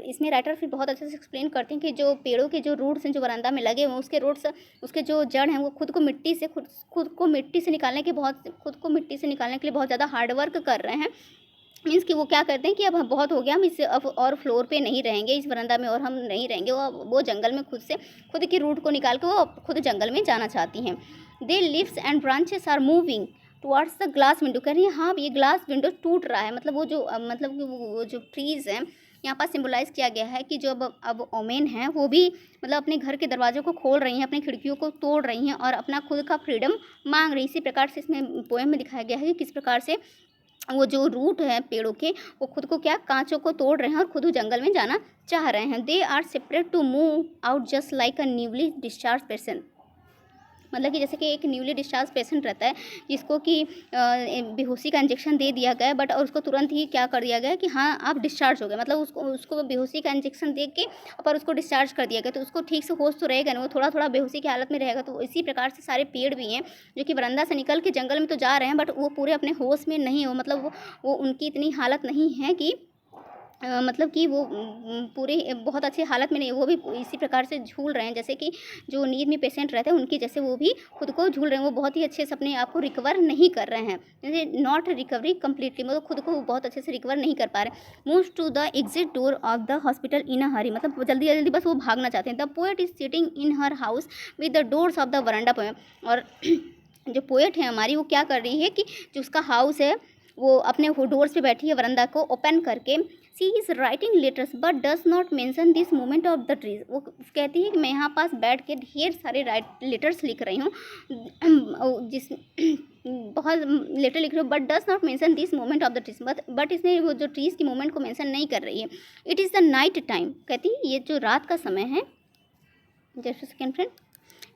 इसमें राइटर फिर बहुत अच्छे से एक्सप्लेन करते हैं कि जो पेड़ों के जो रूट्स हैं जो वरांदा में लगे हुए, उसके रूट्स, उसके जो जड़ हैं वो खुद को मिट्टी से निकालने के लिए बहुत ज़्यादा हार्ड वर्क कर रहे हैं। मीन्स कि वो क्या करते हैं कि अब बहुत हो गया, हम इससे अब और फ्लोर पे नहीं रहेंगे, इस वरांदा में और हम नहीं रहेंगे। वो जंगल में खुद की रूट को निकाल के वो खुद जंगल में जाना चाहती हैं। The leaves and branches are moving towards the glass window. कह रही है हाँ, ये ग्लास विंडो टूट रहा है। मतलब वो जो ट्रीज़ हैं यहाँ पर सिम्बलाइज किया गया है कि जो अब ओमेन हैं वो भी मतलब अपने घर के दरवाज़ों को खोल रही हैं, अपनी खिड़कियों को तोड़ रही हैं और अपना खुद का फ्रीडम मांग रही। इसी प्रकार से इसमें पोएम में दिखाया गया है कि किस प्रकार से वो जो रूट है पेड़ों के, वो खुद को क्या कांचों को तोड़ रहे हैं और खुद जंगल में जाना चाह रहे हैं। They are separate to move out just like a newly discharge patient. मतलब कि जैसे कि एक न्यूली डिस्चार्ज पेशेंट रहता है जिसको कि बेहोशी का इंजेक्शन दे दिया गया, बट और उसको तुरंत ही क्या कर दिया गया कि हाँ आप डिस्चार्ज हो गए। मतलब उसको बेहोशी का इंजेक्शन दे के पर उसको डिस्चार्ज कर दिया गया, तो उसको ठीक से होश तो रहेगा नहीं, वो थोड़ा थोड़ा बेहोशी की हालत में रहेगा। तो इसी प्रकार से सारे पेड़ भी हैं जो कि वरांदा से निकल के जंगल में तो जा रहे हैं, बट वो पूरे अपने होश में नहीं हो। मतलब वो उनकी इतनी हालत नहीं है कि मतलब कि वो पूरी बहुत अच्छी हालत में नहीं, वो भी इसी प्रकार से झूल रहे हैं जैसे कि जो नींद में पेशेंट रहते हैं उनकी जैसे वो भी खुद को झूल रहे हैं। वो बहुत ही अच्छे से अपने आप को रिकवर नहीं कर रहे हैं, जैसे नॉट रिकवरी कम्प्लीटली, मतलब खुद को बहुत अच्छे से रिकवर नहीं कर पा रहे। Moves to the exit door of the hospital in a hurry. मतलब जल्दी जल्दी बस वो भागना चाहते हैं। The poet is sitting in her house with the doors of the veranda poem. और जो पोएट है हमारी वो क्या कर रही है कि जो उसका हाउस है वो अपने डोर्स पे बैठी है, वरांदा को ओपन करके। She is writing letters but does not mention this movement of the trees. वो कहती है कि मैं यहाँ पास बैठ के ढेर सारे लेटर्स लिख रही हूँ, जिस बहुत लेटर लिख रही हूँ, but does not mention this movement of the trees. But इसने वो जो ट्रीज़ की मूवमेंट को मेंशन नहीं कर रही है। It is the night time, कहती है ये जो रात का समय है। Just second friend,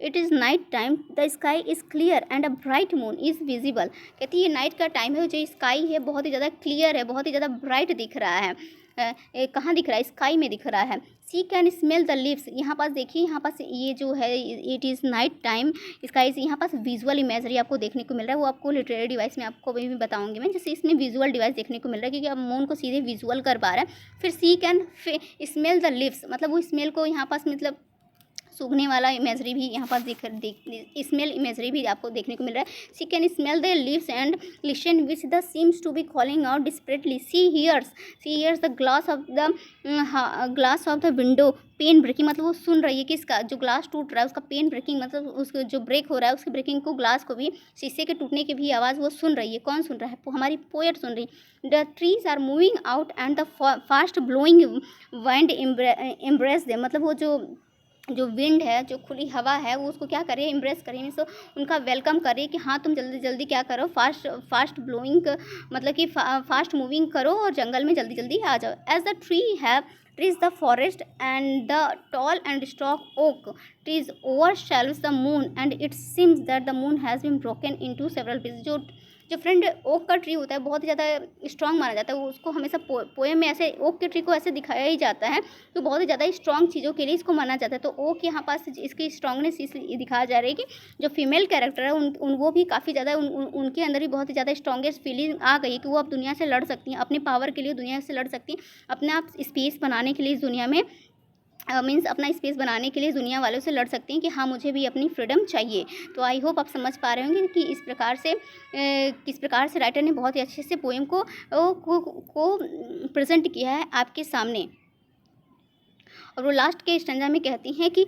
it is night time, the sky is clear and a bright moon is visible. कहती है ये नाइट का टाइम है, जो स्काई है बहुत ही ज़्यादा क्लियर है, बहुत ही ज़्यादा ब्राइट दिख रहा है। कहाँ दिख रहा है, स्काई में दिख रहा है। सी कैन स्मेल द लीव्स। यहाँ पास देखिए, यहाँ पास ये जो है it is night time sky से यहाँ पास विजुअल इमेजरी आपको देखने को मिल रहा है। वो आपको लिटरेरी डिवाइस में आपको भी बताऊंगी मैं, जैसे इसमें विजुअल डिवाइस देखने को मिल रहा है क्योंकि अब मून को सीधे विजुअल कर पा रहा है। फिर सी कैन स्मेल द लीव्स, मतलब वो स्मेल को यहाँ पास मतलब सूंघने वाला इमेजरी भी यहाँ पर स्मेल इमेजरी भी आपको देखने को मिल रहा है। She can smell the leaves and lichen which the seems to be calling out desperately. She hears the glass of the window pane breaking, मतलब वो सुन रही है कि इसका जो ग्लास टूट रहा है उसका पेन ब्रेकिंग, मतलब उसको जो ब्रेक हो रहा है उसकी ब्रेकिंग को, ग्लास को भी, शीशे के टूटने की भी आवाज़ वो सुन रही है। कौन सुन रहा है? हमारी पोएट सुन रही। The trees are moving out and the fast blowing wind embrace they, मतलब वो जो विंड है, जो खुली हवा है, वो उसको क्या करे, इम्प्रेस करे, मीन्स उनका वेलकम करे कि हाँ तुम जल्दी जल्दी क्या करो, फास्ट ब्लोइंग, मतलब कि फास्ट मूविंग करो और जंगल में जल्दी जल्दी आ जाओ। As the tree have trees the forest and the tall and strong oak trees overshadows the moon and it seems that the moon has been broken into several pieces। जो friend okay का tree होता है बहुत ही ज़्यादा strong माना जाता है, वो उसको हमेशा पोएम में ऐसे ओक के ट्री को ऐसे दिखाया ही जाता है तो बहुत ही ज़्यादा स्ट्रांग चीज़ों के लिए इसको माना जाता है। तो ओक यहाँ पास इसकी स्ट्रांगनेस इसलिए दिखाया जा रही है कि जो फीमेल कैरेक्टर है वो भी काफ़ी ज़्यादा उनके अंदर भी बहुत ही ज़्यादा स्ट्रॉन्गेस्ट फीलिंग आ गई कि वो अब दुनिया से लड़ सकती हैं, अपने पावर के लिए दुनिया से लड़ सकती हैं, अपने आप स्पेस बनाने के लिए इस दुनिया में, मीन्स अपना स्पेस बनाने के लिए दुनिया वालों से लड़ सकती हैं कि हाँ मुझे भी अपनी फ्रीडम चाहिए। तो आई होप आप समझ पा रहे होंगे कि किस प्रकार से राइटर ने बहुत ही अच्छे से पोएम को प्रेजेंट किया है आपके सामने। और वो लास्ट के स्टैंजा में कहती हैं कि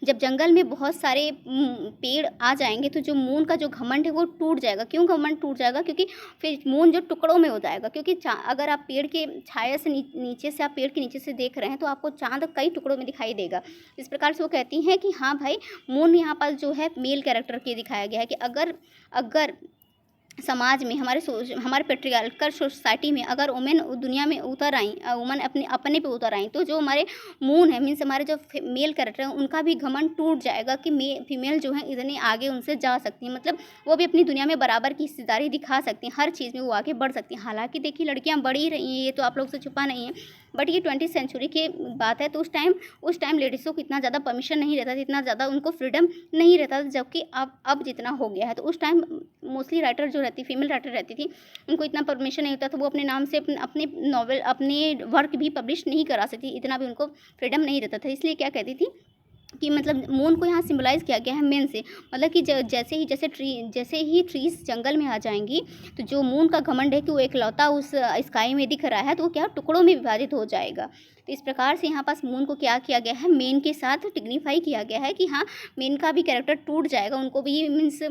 जब जंगल में बहुत सारे पेड़ आ जाएंगे तो जो मून का जो घमंड है वो टूट जाएगा। क्यों घमंड टूट जाएगा? क्योंकि फिर मून जो टुकड़ों में हो जाएगा, क्योंकि अगर आप पेड़ के छाया से नीचे से, आप पेड़ के नीचे से देख रहे हैं तो आपको चांद कई टुकड़ों में दिखाई देगा। इस प्रकार से वो कहती हैं कि हाँ भाई, मून यहाँ पर जो है मेल कैरेक्टर के दिखाया गया है कि अगर समाज में, हमारे पेट्रियार्कल सोसाइटी में अगर वुमेन दुनिया में उतर आई, वुमेन अपने पे उतर आई, तो जो हमारे मून है, मीन्स हमारे जो मेल कैरेक्टर है, उनका भी घमंड टूट जाएगा कि फीमेल जो है इतने आगे उनसे जा सकती हैं, मतलब वो भी अपनी दुनिया में बराबर की हिस्सेदारी दिखा सकती हैं, हर चीज़ में वो आगे बढ़ सकती हैं। हालांकि देखिए लड़कियाँ बढ़ ही रही हैं, ये तो आप लोग से छुपा नहीं है, बट ये 20वीं सेंचुरी की बात है। तो उस टाइम लेडीज़ों को इतना ज़्यादा परमिशन नहीं रहता था, इतना ज़्यादा उनको फ्रीडम नहीं रहता था, जबकि अब जितना हो गया है। तो उस टाइम मोस्टली राइटर जो रहती, फीमेल राइटर रहती थी, उनको इतना परमिशन नहीं होता था, वो अपने नाम से अपने नॉवेल, अपने वर्क भी पब्लिश नहीं करा सकती, इतना भी उनको फ्रीडम नहीं रहता था। इसलिए क्या कहती थी कि मतलब मून को यहाँ सिम्बलाइज़ किया गया है मेन से, मतलब कि जैसे ही ट्रीज जंगल में आ जाएंगी तो जो मून का घमंड है कि वो एकलौता उस स्काई में दिख रहा है, तो वो क्या टुकड़ों में विभाजित हो जाएगा। तो इस प्रकार से यहाँ पास मून को क्या किया गया है, मेन के साथ डिग्निफाई किया गया है कि हाँ मेन का भी कैरेक्टर टूट जाएगा, उनको भी मीन्स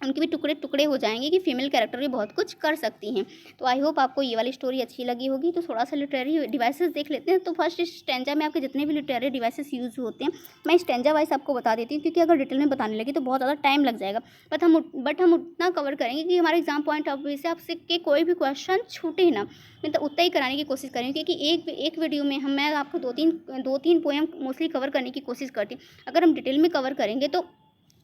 उनके भी टुकड़े टुकड़े हो जाएंगे कि फीमेल कैरेक्टर भी बहुत कुछ कर सकती हैं। तो आई होप आपको ये वाली स्टोरी अच्छी लगी होगी। तो थोड़ा सा लिटरेरी डिवाइसेस देख लेते हैं। तो फर्स्ट स्टैंजा में आपके जितने भी लिटरेरी डिवाइसेस यूज़ होते हैं मैं स्टैंजा वाइज आपको बता देती हूँ, क्योंकि अगर डिटेल में बताने लगी तो बहुत ज़्यादा टाइम लग जाएगा। बट हम उतना कवर करेंगे कि हमारे एग्जाम पॉइंट ऑफ व्यू से आपसे के कोई भी क्वेश्चन छूटे ना, मतलब उतना ही कराने की कोशिश करेंगे, क्योंकि एक वीडियो में मैं आपको दो तीन पोएम मोस्टली कवर करने की कोशिश करती हूँ। अगर हम डिटेल में कवर करेंगे तो,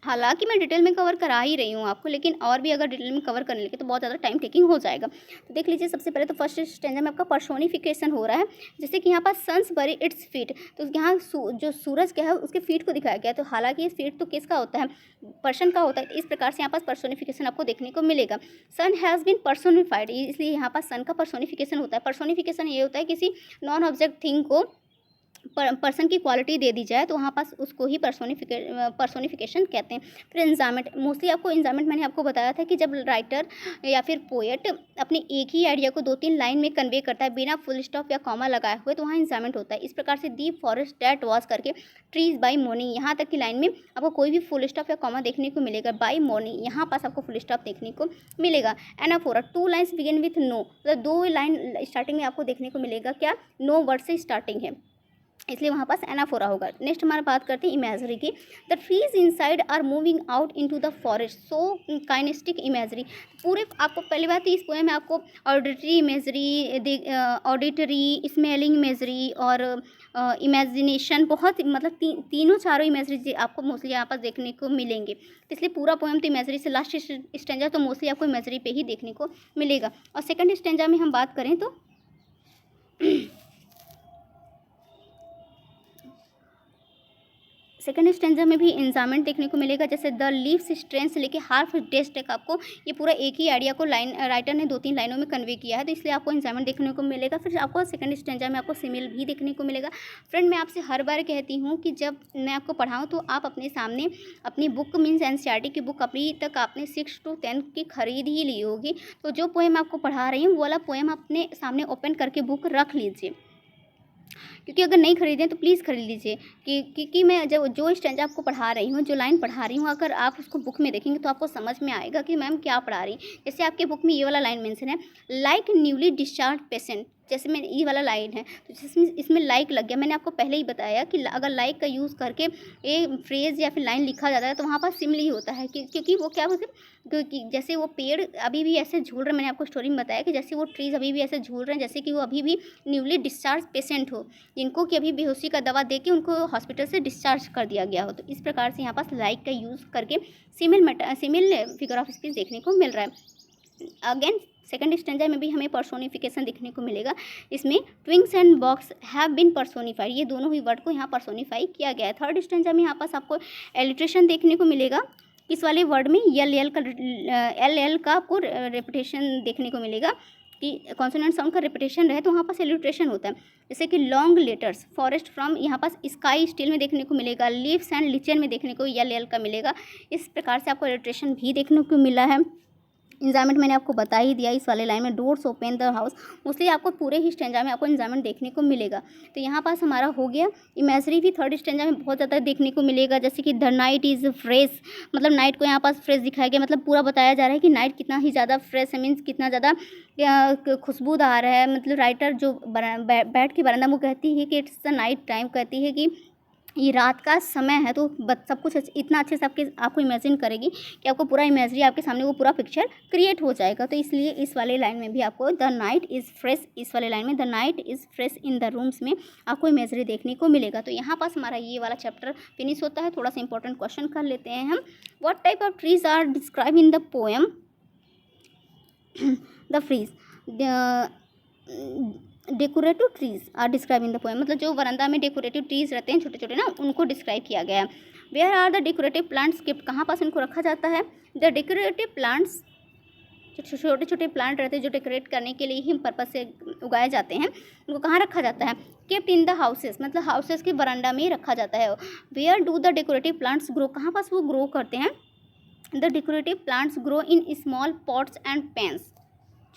हालांकि मैं डिटेल में कवर करा ही रही हूँ आपको, लेकिन और भी अगर डिटेल में कवर करने लगे तो बहुत ज़्यादा टाइम टेकिंग हो जाएगा। तो देख लीजिए, सबसे पहले तो फर्स्ट स्टैंजा में आपका पर्सोनिफिकेशन हो रहा है, जैसे कि यहाँ पर सन्स बरी इट्स फीट, तो यहाँ जो सूरज क्या है उसके फीट को दिखाया गया है। तो हालांकि ये फीट तो किसका होता है, पर्सन का होता है। इस प्रकार से यहाँ पास पर्सोनिफिकेशन आपको देखने को मिलेगा। सन हैज़ बीन पर्सोनिफाइड, इसलिए यहाँ पर सन का पर्सोनिफिकेशन होता है। पर्सोनिफिकेशन ये होता है किसी नॉन ऑब्जेक्ट थिंग को पर्सन की क्वालिटी दे दी जाए, तो वहाँ पास उसको ही पर्सोनिफिकेशन कहते हैं। फिर इंजामेंट, मोस्टली आपको इंजामेंट मैंने आपको बताया था कि जब राइटर या फिर पोएट अपने एक ही आइडिया को 2-3 लाइन में कन्वे करता है बिना फुल स्टॉप या कॉमा लगाए हुए, तो वहाँ इंजामेंट होता है। इस प्रकार से दी फॉरेस्ट डेट वॉज करके ट्रीज बाई मॉर्निंग, यहाँ तक की लाइन में आपको कोई भी फुल स्टॉप या कॉमा देखने को मिलेगा। बाई मॉर्निंग यहाँ पास आपको फुल स्टॉप देखने को मिलेगा। Anaphora, 2 lines begin with no, मतलब 2 लाइन स्टार्टिंग में आपको देखने को मिलेगा क्या, नो वर्ड से स्टार्टिंग है, इसलिए वहाँ पास एनाफोरा होगा। नेक्स्ट हमारे बात करते हैं इमेजरी की। The trees inside are moving out into the forest, so kinesthetic imagery. पूरे आपको पहली बात तो इस पोएम में आपको auditory imagery, auditory, smelling imagery और इमेजिनेशन, बहुत मतलब तीनों चारों इमेजरी आपको मोस्टली यहाँ पर देखने को मिलेंगे। तो इसलिए पूरा पोएम तो इमेजरी से, लास्ट स्टेंजा तो मोस्टली आपको इमेजरी पे ही देखने को मिलेगा। और सेकंड स्टेंजा में हम बात करें तो सेकंड स्टेंजा में भी एंजाइमेंट देखने को मिलेगा, जैसे द लीव्स स्ट्रेंथ से लेके हार्फ डेज तक आपको ये पूरा एक ही आइडिया को राइटर ने 2-3 लाइनों में कन्वे किया है, तो इसलिए आपको एंजाइमेंट देखने को मिलेगा। फिर आपको सेकंड स्टेंजा में आपको सिमिल भी देखने को मिलेगा। फ्रेंड, मैं आपसे हर बार कहती हूँ कि जब मैं आपको पढ़ाऊँ तो आप अपने सामने अपनी बुक मीन्स एनसीईआरटी की बुक अभी तक आपने 6 to 10 की खरीद ही ली होगी, तो जो पोएम आपको पढ़ा रही हूँ वो वाला पोएम अपने सामने ओपन करके बुक रख लीजिए, क्योंकि अगर नहीं खरीदें तो प्लीज़ खरीद लीजिए। क्योंकि मैं जो स्टेंजा आपको पढ़ा रही हूँ, जो लाइन पढ़ा रही हूँ, अगर आप उसको बुक में देखेंगे तो आपको समझ में आएगा कि मैम क्या पढ़ा रही। जैसे आपके बुक में ये वाला लाइन मेंशन है, लाइक न्यूली डिस्चार्ज पेशेंट, जैसे मैं ये वाला लाइन है तो जिसमें इसमें लाइक लग गया। मैंने आपको पहले ही बताया कि अगर लाइक का यूज़ करके ये फ्रेज़ या फिर लाइन लिखा जाता है तो वहाँ पर सिमिली होता है, क्योंकि वो क्या बोलते हैं कि जैसे वो पेड़ अभी भी ऐसे झूल रहे, मैंने आपको स्टोरी में बताया कि जैसे वो ट्रीज़ अभी भी ऐसे झूल रहे हैं, जैसे कि वो अभी भी न्यूली डिस्चार्ज पेशेंट हो, जिनको कि अभी बेहोशी का दवा दे के उनको हॉस्पिटल से डिस्चार्ज कर दिया गया हो। तो इस प्रकार से यहाँ पास लाइक का यूज़ करके सिमिल फिगर ऑफ स्पीच देखने को मिल रहा है। अगेन सेकंड स्टेंजा में भी हमें पर्सोनिफिकेशन देखने को मिलेगा। इसमें twigs and boughs have been personified, ये दोनों ही वर्ड को यहाँ पर्सोनिफाई किया गया है। थर्ड स्टेंजा में यहाँ पास आपको एलिट्रेशन देखने को मिलेगा। इस वाले वर्ड में एल का आपको रेपिटेशन देखने को मिलेगा कि कॉन्सोनेंट साउंड का रेपिटेशन रहे तो वहाँ पास एलिट्रेशन होता है। जैसे कि लॉन्ग लेटर्स, फॉरेस्ट फ्रॉम यहाँ पास स्काई स्टील में देखने को मिलेगा, लीव्स एंड लिचन में देखने को एल का मिलेगा। इस प्रकार से आपको एलिट्रेशन भी देखने को मिला है। एंजाइमेंट मैंने आपको बता ही दिया इस वाले लाइन में, doors open the house, mostly आपको पूरे ही स्टेंजा में आपको एंजाइमेंट देखने को मिलेगा। तो यहाँ पास हमारा हो गया। इमेजरी भी थर्ड स्टेंजा में बहुत ज़्यादा देखने को मिलेगा, जैसे कि द नाइट इज़ फ्रेश, मतलब नाइट को यहाँ पास फ्रेश दिखाया गया, मतलब पूरा बताया जा रहा है कि नाइट कितना ही ज़्यादा फ्रेश है, मीन्स कितना ज़्यादा खुशबूदार है। मतलब राइटर जो बैठ के बरामदा में कहती है कि इट्स द नाइट टाइम, कहती है कि ये रात का समय है, तो सब कुछ इतना अच्छे से आपको इमेजिन करेगी कि आपको पूरा इमेजरी आपके सामने वो पूरा पिक्चर क्रिएट हो जाएगा। तो इसलिए इस वाले लाइन में भी आपको द नाइट इज़ फ्रेश, इस वाले लाइन में the night is fresh in the rooms में आपको इमेजरी देखने को मिलेगा। तो यहाँ पास हमारा ये वाला चैप्टर फिनिश होता है। थोड़ा सा इंपॉर्टेंट क्वेश्चन कर लेते हैं हम। What type of trees are describe in the poem the freeze decorative trees are describe in the poem, मतलब जो वरांदा में डेकोरेटिव ट्रीज रहते हैं छोटे छोटे ना, उनको डिस्क्राइब किया गया है। Where are the decorative plants kept, कहाँ पास उनको रखा जाता है। द डेकोरेटिव प्लांट्स, जो छोटे छोटे प्लांट रहते हैं जो डेकोरेट करने के लिए ही पर्पज से उगाए जाते हैं, उनको कहाँ रखा जाता है। केप्ट इन द हाउसेस, मतलब हाउसेस के वरांडा में ही रखा जाता है। Where do the decorative plants grow, कहाँ पास वो ग्रो करते हैं। The decorative plants grow in small pots and pans,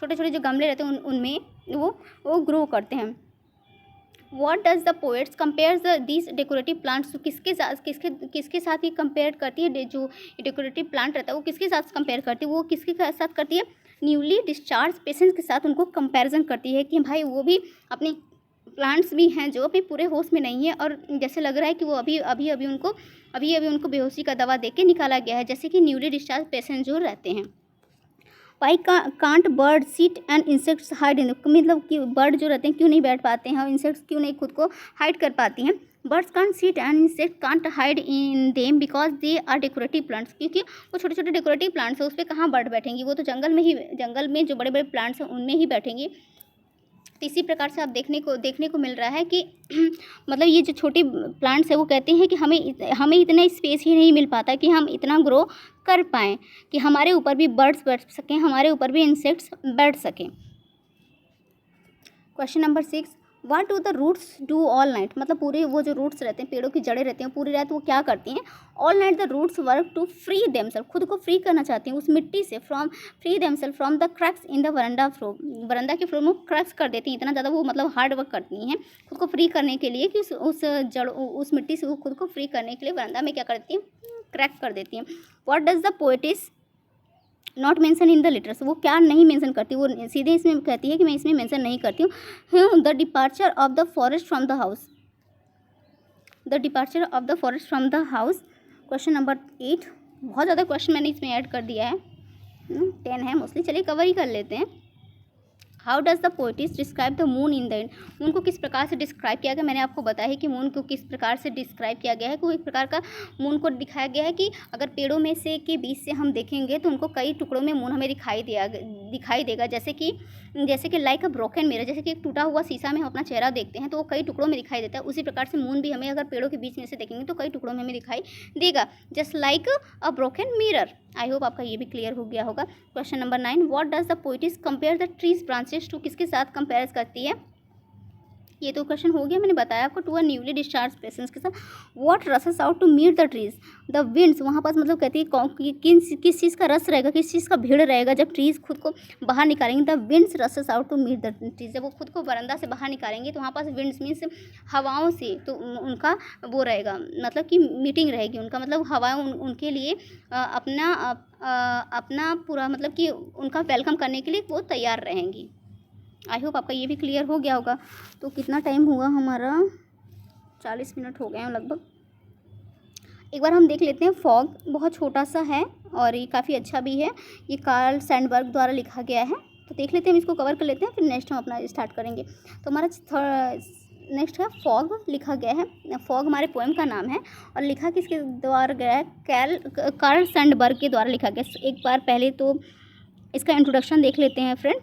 छोटे छोटे जो गमले रहते हैं उनमें वो ग्रो करते हैं। What does the poets compares these decorative plants, किसके साथ ही कंपेयर करती है। जो डेकोरेटिव प्लांट रहता है वो किसके साथ कंपेयर करती है, वो किसके साथ करती है, न्यूली डिस्चार्ज पेशेंट्स के साथ उनको कंपैरिजन करती है कि भाई वो भी अपने प्लांट्स भी हैं जो अभी पूरे होश में नहीं है, और जैसे लग रहा है कि वो अभी उनको बेहोशी का दवा दे के निकाला गया है, जैसे कि न्यूली डिस्चार्ज पेशेंट जो रहते हैं। Why can't bird seat and insects hide इन, मतलब कि बर्ड जो रहते हैं क्यों नहीं बैठ पाते हैं और इंसेक्ट्स क्यों नहीं खुद को हाइड कर पाती हैं। Birds can't sit and insect can't hide in them because they are decorative plants, क्योंकि वो छोटे छोटे डेकोरेटिव प्लांट्स है, उस पर कहाँ बर्ड बैठेंगी, वो तो जंगल में जो बड़े बड़े प्लांट्स हैं उनमें ही बैठेंगी। तो इसी प्रकार से आप देखने को मिल रहा है कि मतलब ये जो छोटे प्लांट्स है वो कहते हैं कि हमें इतना स्पेस ही नहीं मिल पाता कि हम इतना ग्रो कर पाएँ कि हमारे ऊपर भी बर्ड्स बैठ सकें, हमारे ऊपर भी इंसेक्ट्स बैठ सकें। Question number 6, what do the roots do all night, मतलब पूरे वो जो रूट्स रहते हैं, पेड़ों की जड़ें रहती हैं, पूरी रात वो क्या करती हैं। All night the roots work to free themselves, खुद को फ्री करना चाहती हैं उस मिट्टी से, free themselves from the cracks in the veranda floor, veranda के फ्लोर में क्रैक्स कर देती हैं, इतना ज़्यादा वो मतलब हार्ड वर्क करती हैं खुद को फ्री करने के लिए कि उस मिट्टी से वो खुद को फ्री करने के लिए वरांडा में क्या करती हैं, क्रैक कर देती हैं। What does the poet's not mention in the letters, वो क्या नहीं मेंशन करती, वो सीधे इसमें कहती है कि मैं इसमें मेंशन नहीं करती हूँ। The departure of the forest from the house, the departure of the forest from the house. Question number 8, बहुत ज़्यादा क्वेश्चन मैंने इसमें ऐड कर दिया है, 10 है मोस्टली, चलिए कवर ही कर लेते हैं। How does the पोइटिस describe the moon in the end. Moon को किस प्रकार से डिस्क्राइब किया गया, मैंने आपको बताया है कि मून को किस प्रकार से डिस्क्राइब किया गया है। कि वो एक प्रकार का मून को दिखाया गया है कि अगर पेड़ों में से के बीच से हम देखेंगे तो उनको कई टुकड़ों में मून हमें दिखाई देगा, जैसे कि लाइक अ ब्रोकन मिरर, जैसे कि एक टूटा हुआ शीशा में हम अपना चेहरा देखते हैं तो वो कई टुकड़ों में दिखाई देता है। उसी प्रकार से मून भी हमें अगर पेड़ों के बीच में से देखेंगे तो कई टुकड़ों में हमें दिखाई देगा, just like a broken mirror. I hope आपका ये भी क्लियर हो गया होगा। Question number 9, what does the poetess compare the trees branches to, किसके साथ कंपेयर करती है। ये तो क्वेश्चन हो गया, मैंने बताया आपको, to a newly discharge patients के साथ। What rushes out to meet the trees, the winds, वहाँ पास मतलब कहती है किस चीज़ का रस रहेगा, किस चीज़ का भीड़ रहेगा जब ट्रीज खुद को बाहर निकालेंगे। The winds rushes out to meet the trees, जब वो खुद को बरंदा से बाहर निकालेंगे तो वहाँ पास विंड्स मीन्स हवाओं से, तो उनका वो रहेगा मतलब कि मीटिंग रहेगी उनका, मतलब हवाएं उनके लिए अपना पूरा मतलब कि उनका वेलकम करने के लिए वो तैयार रहेंगी। आई होप आपका ये भी क्लियर हो गया होगा। तो कितना टाइम हुआ हमारा, 40 मिनट हो गए हैं लगभग। एक बार हम देख लेते हैं। फॉग बहुत छोटा सा है और ये काफ़ी अच्छा भी है। ये कार्ल सैंडबर्ग द्वारा लिखा गया है। तो देख लेते हैं, हम इसको कवर कर लेते हैं, फिर नेक्स्ट हम अपना स्टार्ट करेंगे। तो हमारा नेक्स्ट है फॉग लिखा गया है। फॉग हमारे पोएम का नाम है और लिखा किसके द्वारा गया है, कार्ल सैंडबर्ग के द्वारा लिखा गया। एक बार पहले तो इसका इंट्रोडक्शन देख लेते हैं फ्रेंड।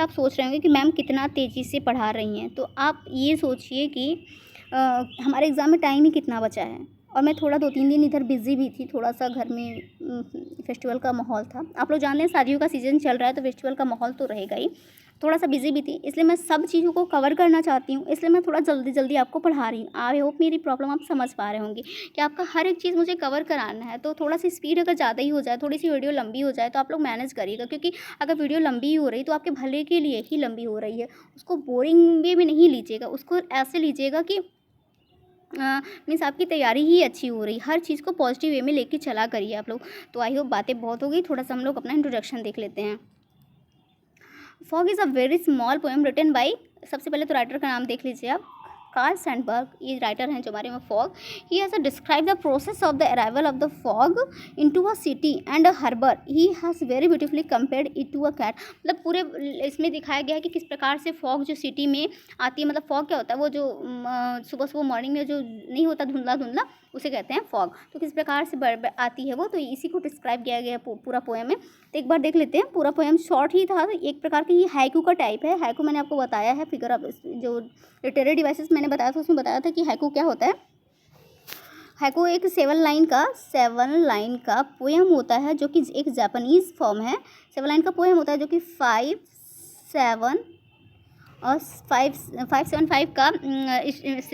आप सोच रहे होंगे कि मैम कितना तेज़ी से पढ़ा रही हैं, तो आप ये सोचिए कि हमारे एग्ज़ाम में टाइम ही कितना बचा है। और मैं थोड़ा 2-3 दिन इधर बिज़ी भी थी, थोड़ा सा घर में फेस्टिवल का माहौल था। आप लोग जानते हैं शादियों का सीज़न चल रहा है तो फेस्टिवल का माहौल तो रहेगा ही। थोड़ा सा बिज़ी भी थी, इसलिए मैं सब चीज़ों को कवर करना चाहती हूँ, इसलिए मैं थोड़ा जल्दी आपको पढ़ा रही हूँ। आई होप मेरी प्रॉब्लम आप समझ पा रहे होंगे कि आपका हर एक चीज़ मुझे कवर कराना है। तो थोड़ा सी स्पीड अगर ज़्यादा ही हो जाए, थोड़ी सी वीडियो लंबी हो जाए तो आप लोग मैनेज करिएगा, क्योंकि अगर वीडियो लंबी हो रही तो आपके भले के लिए ही लंबी हो रही है। उसको बोरिंग वे में नहीं लीजिएगा, उसको ऐसे लीजिएगा कि मीन्स आपकी तैयारी ही अच्छी हो रही। हर चीज़ को पॉजिटिव वे में लेके चला करिए आप लोग। तो आई होप बातें बहुत हो गई, थोड़ा सा हम लोग अपना इंट्रोडक्शन देख लेते हैं। Fog is a very small poem written by, सबसे पहले तो राइटर का नाम देख लीजिए आप, कार्ल सैंडबर्ग, ये राइटर हैं जो हमारे में fog. He has describe the process of the arrival of the fog into a city and a harbour. He has very beautifully compared it to a cat, मतलब पूरे इसमें दिखाया गया है कि किस प्रकार से फॉग जो सिटी में आती है, मतलब फॉग क्या होता है, वो जो सुबह मॉर्निंग में जो नहीं होता धुंधला उसे कहते हैं फॉग। तो किस प्रकार से आती है वो, तो इसी को डिस्क्राइब किया गया पूरा पोएम में। तो एक बार देख लेते हैं। पूरा पोएम शॉर्ट ही था, एक प्रकार की ये हाइकू का टाइप है। हाइकू मैंने आपको बताया है, फिगर ऑफ जो लिटरेरी डिवाइसेस मैंने बताया था उसमें बताया था कि हाइकू क्या होता है। हाइकू एक 7 लाइन का पोएम होता है जो कि एक जापानीज़ फॉर्म है। 7 लाइन का पोएम होता है जो कि 575 का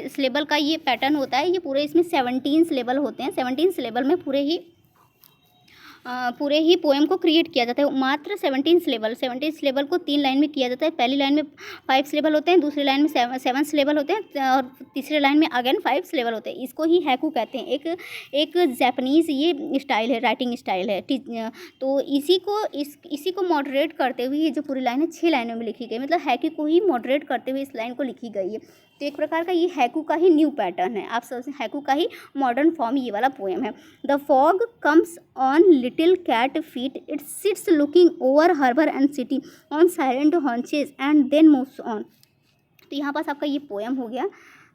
सिलेबल का ये पैटर्न होता है। ये पूरे इसमें 17 सिलेबल होते हैं। 17 सिलेबल में पूरे ही पोएम को क्रिएट किया जाता है। मात्र 17 सिलेबल को 3 लाइन में किया जाता है। पहली लाइन में 5 सिलेबल होते हैं, दूसरी लाइन में 7 सिलेबल होते हैं और तीसरी लाइन में अगेन 5 सिलेबल होते हैं। इसको ही हैकू कहते हैं। एक जापानीज़ ये स्टाइल है, राइटिंग स्टाइल है। तो इसी को मॉडरेट करते हुए ये जो पूरी लाइन है 6 लाइनों में लिखी गई, मतलब हैकू को ही मॉडरेट करते हुए इस लाइन को लिखी गई है। तो एक प्रकार का ये हैकू का ही न्यू पैटर्न है। आप सब हैकू का ही मॉडर्न फॉर्म ये वाला पोएम है। The fog comes on little cat feet, it sits looking over harbour and city on silent haunches and then moves on. तो यहाँ पास आपका ये पोएम हो गया।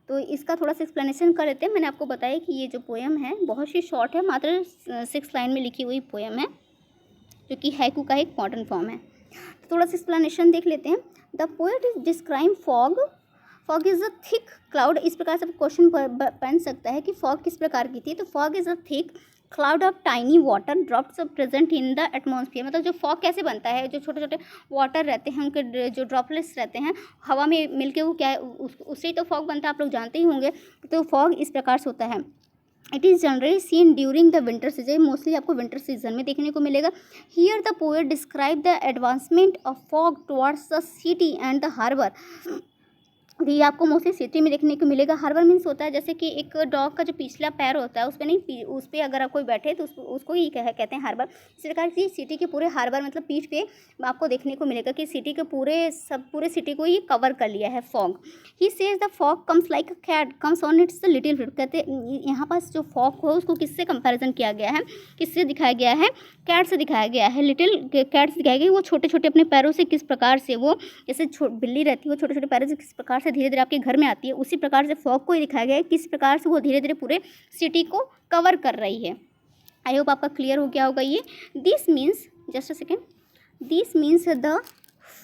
तो इसका थोड़ा सा एक्सप्लेनेशन कर लेते हैं। मैंने आपको बताया कि ये जो पोएम है बहुत ही शॉर्ट है, मात्र 6 लाइन में लिखी हुई पोएम है जो कि हैकू का एक मॉडर्न फॉर्म है। तो थोड़ा सा एक्सप्लेनेशन देख लेते हैं। The poet is describe fog is a thick cloud. इस प्रकार से क्वेश्चन बन सकता है कि फॉग किस प्रकार की थी। तो fog is a thick cloud of tiny water drops present in the atmosphere, मतलब जो फॉग कैसे बनता है, जो छोटे छोटे वाटर रहते हैं उनके जो ड्रॉपलेट्स रहते हैं हवा में मिलके वो क्या है उससे ही तो फॉग बनता है, आप लोग जानते ही होंगे। तो फॉग इस प्रकार से होता है। It is generally seen during the winter season, mostly आपको विंटर सीजन में देखने को मिलेगा। Here the poet describe the advancement of fog towards the city and the harbour. ये आपको मोस्टली सिटी में देखने को मिलेगा। हार्बर मीन्स होता है जैसे कि एक डॉग का जो पिछला पैर होता है उस पे नहीं, उस पे अगर आप कोई बैठे तो उसको ही कहते हैं हार्बर। इस प्रकार की सिटी के पूरे हार्बर मतलब पीठ पे आपको देखने को मिलेगा कि सिटी के पूरे सिटी को ये कवर कर लिया है fog. He says the fog comes like a cat comes on its little feet. कहते यहाँ पास जो फॉग हो उसको किससे कंपेरिजन किया गया है, किससे दिखाया गया है, कैट से दिखाया गया है। लिटिल कैट से दिखाया गया वो छोटे छोटे अपने पैरों से किस प्रकार से वो जैसे बिल्ली रहती है वो छोटे छोटे पैरों से किस प्रकार से धीरे धीरे आपके घर में आती है, उसी प्रकार से फॉग को ही दिखाया गया है किस प्रकार से वो धीरे धीरे पूरे सिटी को कवर कर रही है। आई होप आपका क्लियर हो गया होगा ये। This means just a second, this means the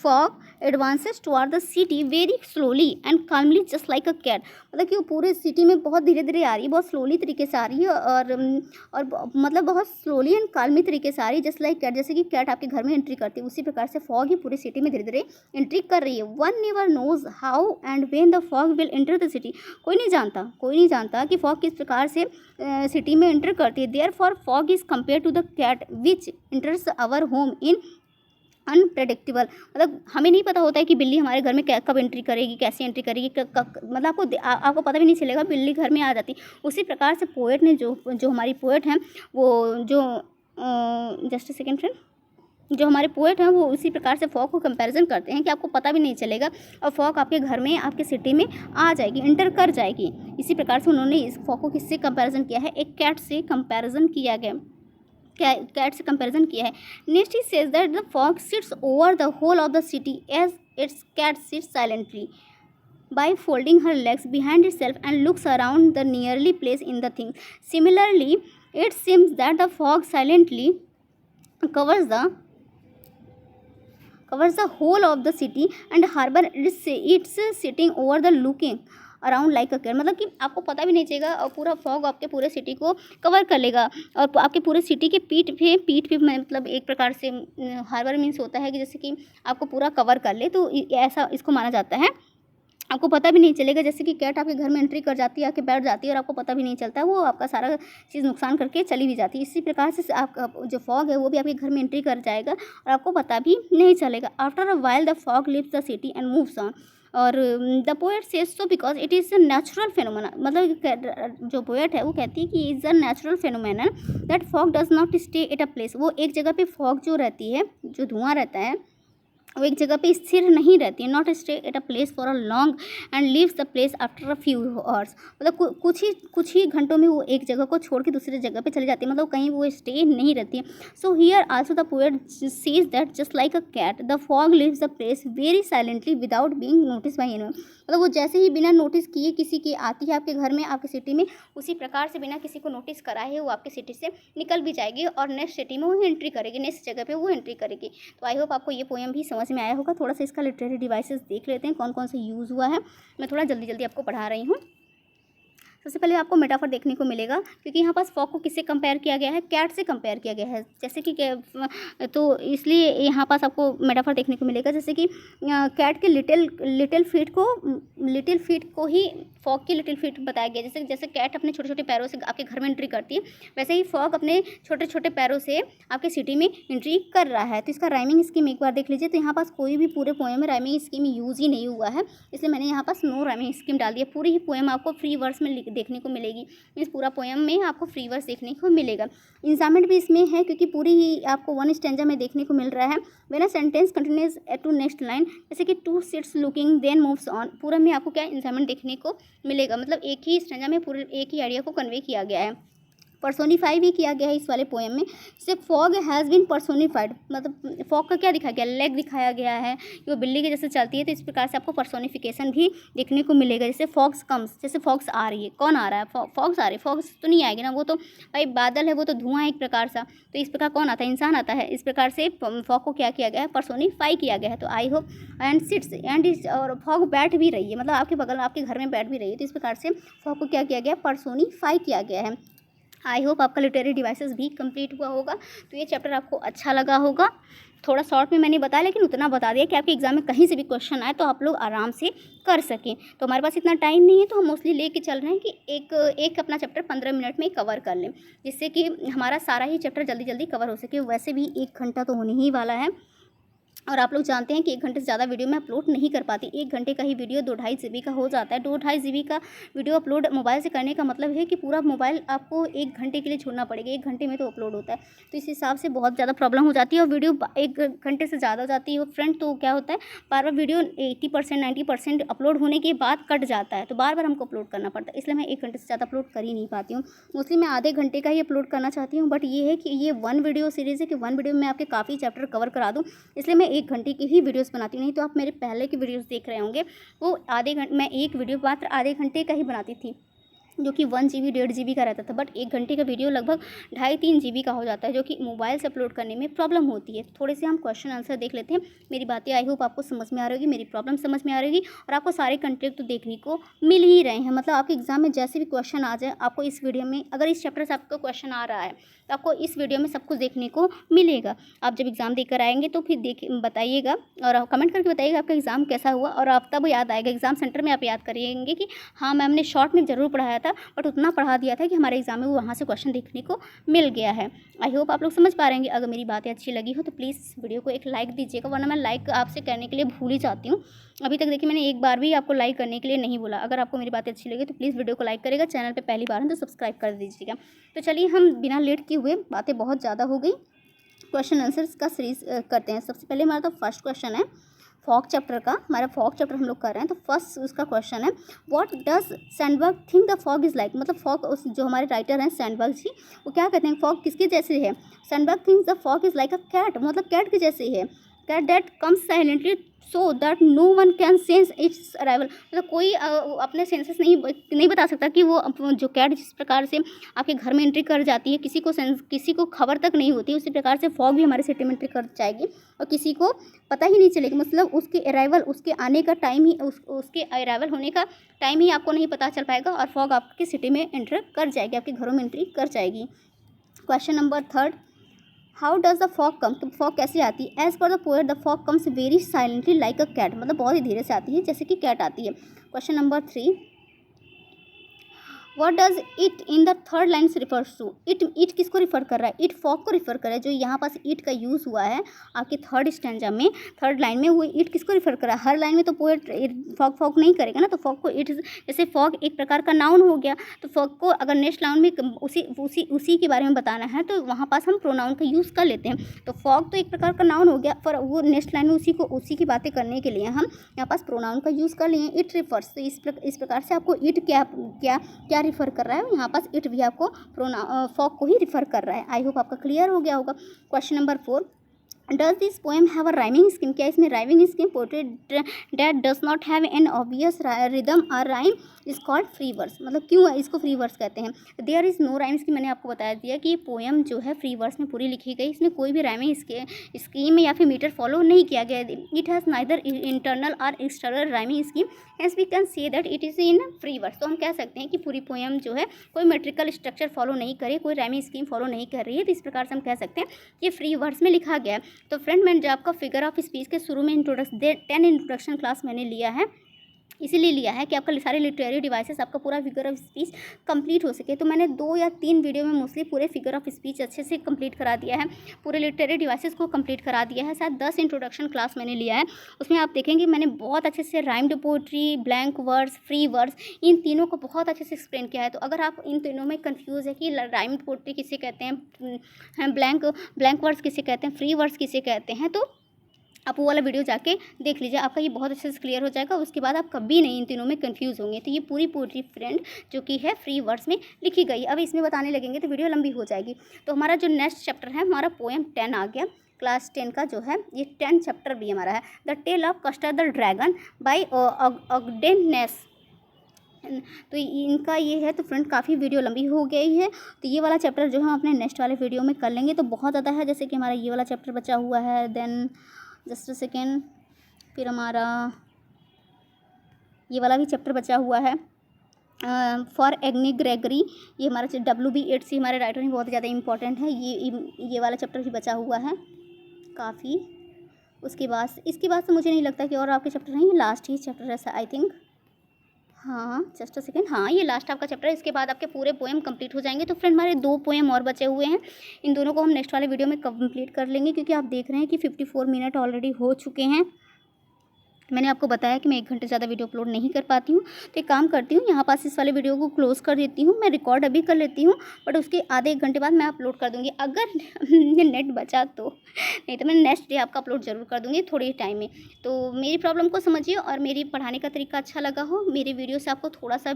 fog advances toward the city very slowly and calmly just like a cat। मतलब कि वो पूरे सिटी में बहुत धीरे धीरे आ रही है, बहुत स्लोली तरीके से आ रही है और मतलब बहुत स्लोली एंड काल्मी तरीके से आ रही है जस्ट लाइक कैट। जैसे कि कैट आपके घर में एंट्री करती है उसी प्रकार से फॉग ही पूरी सिटी में धीरे धीरे एंट्री कर रही है। One never knows how and when the fog will enter the city. कोई नहीं जानता कि फॉग किस प्रकार से सिटी में एंटर करती है। Therefore fog is compare to the cat which enters our home in unpredictable. मतलब हमें नहीं पता होता है कि बिल्ली हमारे घर में कब एंट्री करेगी, कैसे एंट्री करेगी, मतलब आपको पता भी नहीं चलेगा बिल्ली घर में आ जाती। उसी प्रकार से पोएट ने जो हमारी पोएट हैं वो जो जस्ट सेकेंड फ्रेंड, जो हमारे पोएट हैं वो उसी प्रकार से फॉग को कंपैरिजन करते हैं कि आपको पता भी नहीं चलेगा और फॉग आपके घर में आपके सिटी में आ जाएगी, एंटर कर जाएगी। इसी प्रकार से उन्होंने इस फॉग को किससे कंपैरिजन किया है, एक कैट से कंपैरिजन किया गया, कैट से कंपैरिजन किया है। Next he says that the fog sits over the whole of the city as its cat sits silently by folding her legs behind itself and looks around the nearly place in the thing. Similarly, it seems that the fog silently covers the whole of the city and harbor it's sitting over the looking around like a cat. मतलब कि आपको पता भी नहीं चलेगा और पूरा fog आपके पूरे सिटी को कवर कर लेगा और आपके पूरे सिटी के पीठ पे मतलब एक प्रकार से हार्बर मीन्स होता है कि जैसे कि आपको पूरा कवर कर ले, तो ऐसा इसको माना जाता है। आपको पता भी नहीं चलेगा जैसे कि कैट आपके घर में एंट्री कर जाती है, आके बैठ जाती है और आपको पता भी नहीं चलता, वो आपका सारा चीज़ नुकसान करके चली भी जाती है। इसी प्रकार से आपका जो फॉग है वो भी आपके घर में एंट्री कर जाएगा और आपको पता भी नहीं चलेगा। After a while the fog leaves the city and moves on. और the poet says so because it is a natural phenomena. मतलब जो पोएट है वो कहती है कि is a natural phenomena that fog does not stay at a place. वो एक जगह पे फॉग जो रहती है, जो धुआं रहता है, वो एक जगह पे स्थिर नहीं रहती है। Not stay at a place for a long and leaves the place after a few hours. मतलब कुछ ही घंटों में वो एक जगह को छोड़ के दूसरी जगह पे चली जाती है, मतलब कहीं वो स्टे नहीं रहती है। So here also the poet sees that just like a cat the fog leaves the place very silently without being notice by anyone. मतलब वो जैसे ही बिना नोटिस किए किसी की आती है आपके घर में, आपकी सिटी में, उसी प्रकार से बिना किसी को नोटिस कराए वो आपकी सिटी से निकल भी जाएगी और नेक्स्ट सिटी में वो एंट्री करेगी, नेक्स्ट जगह पे वो एंट्री करेगी। तो आई होप आपको ये पोएम भी समझ में आया होगा। थोड़ा सा इसका लिटरेरी डिवाइसेस देख लेते हैं कौन कौन से यूज़ हुआ है। मैं थोड़ा जल्दी जल्दी आपको पढ़ा रही हूँ। सबसे पहले आपको मेटाफर देखने को मिलेगा क्योंकि यहाँ पास फॉग को किससे कंपेयर किया गया है, कैट से कंपेयर किया गया है। जैसे कि तो इसलिए यहाँ पास आपको मेटाफर देखने को मिलेगा जैसे कि कैट के लिटिल फीट को ही फॉग की लिटिल फीट बताया गया। जैसे कैट अपने छोटे छोटे पैरों से आपके घर में एंट्री करती है, वैसे ही फॉग अपने छोटे छोटे पैरों से आपके सिटी में एंट्री कर रहा है। तो इसका राइमिंग स्कीम एक बार देख लीजिए। तो यहाँ पास कोई भी पूरे पोएम में राइमिंग स्कीम यूज़ ही नहीं हुआ है, इसलिए मैंने यहाँ पास नो राइमिंग स्कीम डाल दी है। पूरी ही पोएम आपको फ्री वर्स में देखने को मिलेगी। इस पूरा पोएम में आपको फ्री वर्स देखने को मिलेगा। इंसाइमेंट भी इसमें है क्योंकि पूरी ही आपको वन स्टैंजा में देखने को मिल रहा है। When a sentence continues to next line, जैसे कि to sits looking then moves on, पूरा में आपको क्या इंसाइमेंट देखने को मिलेगा। मतलब एक ही स्टैंजा में पूरे एक ही आइडिया को कन्वे किया गया है, पर्सोनीफाई भी किया गया है इस वाले पोएम में। जैसे फॉग हैज़ बीन पर्सोनीफाइड, मतलब फॉग का क्या दिखाया गया, लेग दिखाया गया है कि वो बिल्ली के जैसे चलती है। तो इस प्रकार से आपको पर्सोनिफिकेशन भी देखने को मिलेगा। जैसे फॉग्स कम्स, जैसे फॉग्स आ रही है, कौन आ रहा है, फॉग्स आ रही है। फॉग्स तो नहीं आएगी ना, वो तो भाई बादल है, वो तो धुआं है एक प्रकार सा। तो इस प्रकार कौन आता है, इंसान आता है। इस प्रकार से फॉग को क्या किया गया है, पर्सोनीफाई किया गया है। तो I hope and sits and इस, और फॉग बैठ भी रही है, मतलब आपके बगल आपके घर में बैठ भी रही है। तो इस प्रकार से फॉग को क्या किया गया, पर्सोनीफाई किया गया है। आई होप आपका लिटरेरी डिवाइसेस भी कंप्लीट हुआ होगा। तो ये चैप्टर आपको अच्छा लगा होगा। थोड़ा शॉर्ट में मैंने बताया, लेकिन उतना बता दिया कि आपके एग्जाम में कहीं से भी क्वेश्चन आए तो आप लोग आराम से कर सकें। तो हमारे पास इतना टाइम नहीं है, तो हम मोस्टली लेके चल रहे हैं कि एक अपना चैप्टर 15 मिनट में कवर कर लें, जिससे कि हमारा सारा ही चैप्टर जल्दी जल्दी कवर हो सके। वैसे भी 1 घंटा तो होने ही वाला है। और आप लोग जानते हैं कि 1 घंटे से ज़्यादा वीडियो मैं अपलोड नहीं कर पाती। 1 घंटे का ही वीडियो 2-2.5 जीबी का हो जाता है। 2-2.5 जीबी का वीडियो अपलोड मोबाइल से करने का मतलब है कि पूरा मोबाइल आपको 1 घंटे के लिए छोड़ना पड़ेगा। 1 घंटे में तो अपलोड होता है, तो इस हिसाब से बहुत ज़्यादा प्रॉब्लम हो जाती है और वीडियो 1 घंटे से ज़्यादा हो जाती है फ्रेंड, तो क्या होता है बार-बार वीडियो 80% 90% अपलोड होने के बाद कट जाता है, तो बार-बार हमको अपलोड करना पड़ता है। इसलिए मैं 1 घंटे से ज़्यादा अपलोड कर ही नहीं पाती हूँ। मोस्टली मैं आधे घंटे का ही अपलोड करना चाहती हूँ, बट ये है कि ये 1 वीडियो सीरीज़ है कि 1 वीडियो में आपके काफ़ी चैप्टर कवर करा दूँ, इसलिए मैं 1 घंटे की ही वीडियोस बनाती हूँ। नहीं तो आप मेरे पहले के वीडियोस देख रहे होंगे, वो मैं एक वीडियो मात्र आधे घंटे का ही बनाती थी, जो कि 1 जीबी 1.5 जीबी का रहता था, बट 1 घंटे का वीडियो लगभग 2.5-3 जीबी का हो जाता है, जो कि मोबाइल से अपलोड करने में प्रॉब्लम होती है। थोड़े से हम क्वेश्चन आंसर देख लेते हैं। मेरी बातें आई होप आपको समझ में आ रही होगी, मेरी प्रॉब्लम समझ में आ रही होगी और आपको सारे कंटेंट तो देखने को मिल ही रहे हैं। मतलब आपके एग्जाम में जैसे भी क्वेश्चन आ जाए, आपको इस वीडियो में अगर इस चैप्टर से आपको क्वेश्चन आ रहा है तो आपको इस वीडियो में सब कुछ देखने को मिलेगा। आप जब एग्ज़ाम देकर आएंगे तो फिर बताइएगा और कमेंट करके बताइएगा आपका एग्ज़ाम कैसा हुआ, और आप तब याद आएगा एग्ज़ाम सेंटर में आप याद करिएंगे कि हाँ मैम ने शॉर्ट में ज़रूर पढ़ाया था, बट उतना पढ़ा दिया था कि हमारे एग्ज़ाम में वहाँ से क्वेश्चन देखने को मिल गया है। आई होप आप लोग समझ पा रहेंगे। अगर मेरी बातें अच्छी लगी हो तो प्लीज़ वीडियो को एक लाइक दीजिएगा, वरना मैं लाइक आपसे करने के लिए भूल ही जाती हूँ। अभी तक देखिए मैंने एक बार भी आपको लाइक करने के लिए नहीं बोला। अगर आपको मेरी बातें अच्छी लगी तो प्लीज़ वीडियो को लाइक करेगा, चैनल पे पहली बार है तो सब्सक्राइब कर दीजिएगा। तो चलिए हम बिना लेट किए हुए, बातें बहुत ज़्यादा हो गई, क्वेश्चन आंसर्स का सीरीज करते हैं। सबसे पहले हमारा तो फर्स्ट क्वेश्चन है फॉग चैप्टर का। हमारा फॉग चैप्टर हम लोग कर रहे हैं, तो फर्स्ट उसका क्वेश्चन है what does Sandberg think the fog is like. मतलब फॉग, उस जो हमारे राइटर हैं सैंडबर्ग जी, वो क्या कहते हैं फॉग किसके जैसे है। Sandburg thinks the fog is like a cat, मतलब कैट के जैसे ही है। Cat that comes silently so that no one can sense its arrival. मतलब कोई अपने सेंसेस नहीं बता सकता कि वो जो कैट जिस प्रकार से आपके घर में एंट्री कर जाती है, किसी को खबर तक नहीं होती, उसी प्रकार से फॉग भी हमारे सिटी में एंट्री कर जाएगी और किसी को पता ही नहीं चलेगा। मतलब उसके अराइवल, उसके आने का टाइम ही, उसके अराइवल होने का टाइम ही आपको नहीं पता चल पाएगा और फॉग आपकी सिटी में एंटर कर जाएगी, आपके घरों में एंट्री कर जाएगी। Question number 3, how does the fog come. तो फॉग कैसे आती है। As per the poet the fog comes very silently like a cat, मतलब बहुत ही धीरे से आती है जैसे कि कैट आती है। Question number 3, what does it in the third line से रिफर्स टू। इट किसको रिफर कर रहा है, इट फॉग को रिफर कर रहा है। जो यहाँ पास इट का यूज़ हुआ है आपके थर्ड स्टैंजा में, थर्ड लाइन में, वो इट किसको रिफर कर रहा है। हर लाइन में तो पोएट फॉग फॉग नहीं करेगा ना, तो फॉग को इट, जैसे फॉग एक प्रकार का नाउन हो गया, तो फॉग को अगर नेक्स्ट लाइन में उसी के बारे में बताना है तो वहाँ पास हम प्रोनाउन का यूज़ कर लेते हैं। तो फॉग तो एक प्रकार का नाउन हो गया, पर वो नेक्स्ट लाइन में उसी की बातें करने के लिए हम यहाँ पास प्रोनाउन का यूज़ कर लिए इट रिफर्स। तो इस प्रकार से आपको इट क्या रिफ़र कर रहा है, यहाँ पास इट भी आपको फॉग को ही रिफ़र कर रहा है। आई होप आपका क्लियर हो गया होगा। Question number 4, does this poem have a rhyming scheme. क्या इसमें rhyming scheme. Poetry that does not have an obvious rhythm और rhyme is called free verse. मतलब क्यों इसको फ्री वर्स कहते हैं। There is no rhyme scheme. मैंने आपको बता दिया कि ये पोएम जो है फ्री वर्स में पूरी लिखी गई, इसमें कोई भी राइमिंग स्कीम या फिर मीटर फॉलो नहीं किया गया। इट हैज़ नाइदर इंटरनल और external rhyming scheme, hence we can say that it is in free verse. तो हम कह सकते हैं कि पूरी पोएम जो है कोई मेट्रिकल स्ट्रक्चर फॉलो नहीं करे, कोई राइमिंग स्कीम फॉलो नहीं कर रही है, तो इस प्रकार से हम कह सकते हैं कि फ्री वर्स में लिखा गया है। तो फ्रेंड, मैंने जो आपका फिगर ऑफ स्पीच के शुरू में 10 इंट्रोडक्शन क्लास मैंने लिया है, इसीलिए लिया है कि आपका सारे लिटरेरी डिवाइसेस, आपका पूरा फिगर ऑफ स्पीच कंप्लीट हो सके। तो मैंने 2 या 3 वीडियो में मोस्टली पूरे फिगर ऑफ स्पीच अच्छे से कंप्लीट करा दिया है, पूरे लिटरेरी डिवाइसेस को कंप्लीट करा दिया है। शायद 10 इंट्रोडक्शन क्लास मैंने लिया है, उसमें आप देखेंगे मैंने बहुत अच्छे से rhymed poetry, blank words, free words, इन तीनों को बहुत अच्छे से एक्सप्लेन किया है। तो अगर आप इन तीनों में कन्फ्यूज़ है कि राइम्ड पोएट्री किसे कहते हैं, ब्लैंक वर्ड्स किसे कहते हैं, फ्री वर्ड्स किसे कहते हैं, तो आप वो वाला वीडियो जाके देख लीजिए, आपका ये बहुत अच्छे से क्लियर हो जाएगा। उसके बाद आप कभी नहीं इन तीनों में कंफ्यूज होंगे। तो ये पूरी पोएट्री फ्रेंड जो कि है फ्री वर्ड्स में लिखी गई। अब इसमें बताने लगेंगे तो वीडियो लंबी हो जाएगी। तो हमारा जो नेक्स्ट चैप्टर है, हमारा पोएम 10 आ गया। क्लास 10 का जो है ये 10 चैप्टर भी हमारा है, the tale of Custard the dragon by Ogden Nash. तो इनका ये है। तो फ्रेंड काफ़ी वीडियो लंबी हो गई है, तो ये वाला चैप्टर जो हम अपने नेक्स्ट वाले वीडियो में कर लेंगे। तो बहुत ज़्यादा है, जैसे कि हमारा ये वाला चैप्टर बचा हुआ है, देन जस्ट अ सेकेंड, फिर हमारा ये वाला भी चैप्टर बचा हुआ है फॉर एग्नी ग्रेगरी। ये हमारा WB8C हमारे राइटर में बहुत ज़्यादा इंपॉर्टेंट है। ये वाला चैप्टर भी बचा हुआ है काफ़ी। इसके बाद से मुझे नहीं लगता कि और आपके चैप्टर नहीं, लास्ट ही चैप्टर ऐसा आई थिंक। हाँ, जस्ट अ सेकंड। हाँ, ये लास्ट आपका चैप्टर है, इसके बाद आपके पूरे पोएम कंप्लीट हो जाएँगे। तो फ्रेंड हमारे 2 पोएम और बचे हुए हैं, इन दोनों को हम नेक्स्ट वाले वीडियो में कंप्लीट कर लेंगे, क्योंकि आप देख रहे हैं कि 54 मिनट ऑलरेडी हो चुके हैं। मैंने आपको बताया कि मैं 1 घंटे से ज़्यादा वीडियो अपलोड नहीं कर पाती हूँ, तो एक काम करती हूँ, यहाँ पास इस वाले वीडियो को क्लोज़ कर देती हूँ। मैं रिकॉर्ड अभी कर लेती हूँ, बट उसके आधे 1 घंटे बाद मैं अपलोड कर दूँगी, अगर नेट बचा तो। नहीं तो मैं नेक्स्ट डे आपका अपलोड ज़रूर कर दूँगी थोड़ी टाइम में। तो मेरी प्रॉब्लम को समझिए, और मेरी पढ़ाने का तरीका अच्छा लगा हो, मेरी वीडियो से आपको थोड़ा सा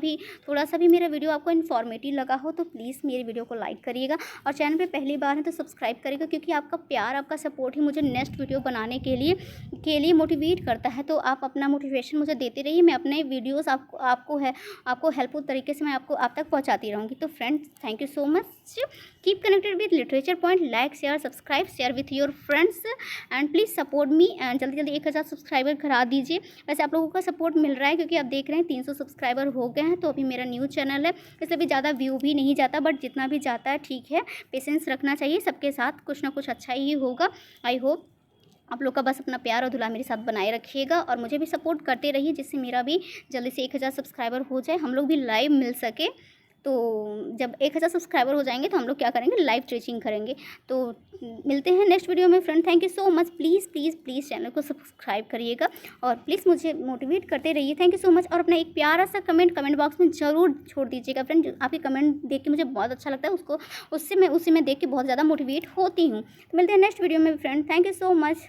भी मेरा वीडियो आपको इन्फॉर्मेटिव लगा हो, तो प्लीज़ मेरी वीडियो को लाइक करिएगा, और चैनल पे पहली बार है तो सब्सक्राइब करिएगा, क्योंकि आपका प्यार, आपका सपोर्ट ही मुझे नेक्स्ट वीडियो बनाने के लिए मोटिवेट करता है। तो आप अपना मोटिवेशन मुझे देते रहिए, मैं अपने वीडियोस आपको हेल्पफुल तरीके से मैं आप तक पहुंचाती रहूँगी। तो friends, thank you so much. Keep connected with literature point, like share subscribe, share with your friends, and please support me, and जल्दी जल्दी 1000 सब्सक्राइबर करा दीजिए। वैसे आप लोगों का सपोर्ट मिल रहा है, क्योंकि आप देख रहे हैं 300 सब्सक्राइबर हो गए हैं। तो अभी मेरा न्यू चैनल है, इसलिए भी ज़्यादा व्यू भी नहीं जाता, बट जितना भी जाता है ठीक है, पेशेंस रखना चाहिए, सबके साथ कुछ ना कुछ अच्छा ही होगा। आई होप आप लोग का बस अपना प्यार और दुलार मेरे साथ बनाए रखिएगा, और मुझे भी सपोर्ट करते रहिए, जिससे मेरा भी जल्दी से 1000 सब्सक्राइबर हो जाए, हम लोग भी लाइव मिल सके। तो जब 1000 सब्सक्राइबर हो जाएंगे तो हम लोग क्या करेंगे, लाइव टीचिंग करेंगे। तो मिलते हैं नेक्स्ट वीडियो में friend. Thank you so much. Please please please channel को सब्सक्राइब करिएगा, और प्लीज़ मुझे मोटिवेट करते रहिए। Thank you so much. और अपना एक प्यारा सा कमेंट बॉक्स में ज़रूर छोड़ दीजिएगा फ्रेंड। आपके कमेंट देख के मुझे बहुत अच्छा लगता है, उससे मैं देख के बहुत ज़्यादा मोटिवेट होती हूँ। तो मिलते हैं नेक्स्ट वीडियो में friend. Thank you so much.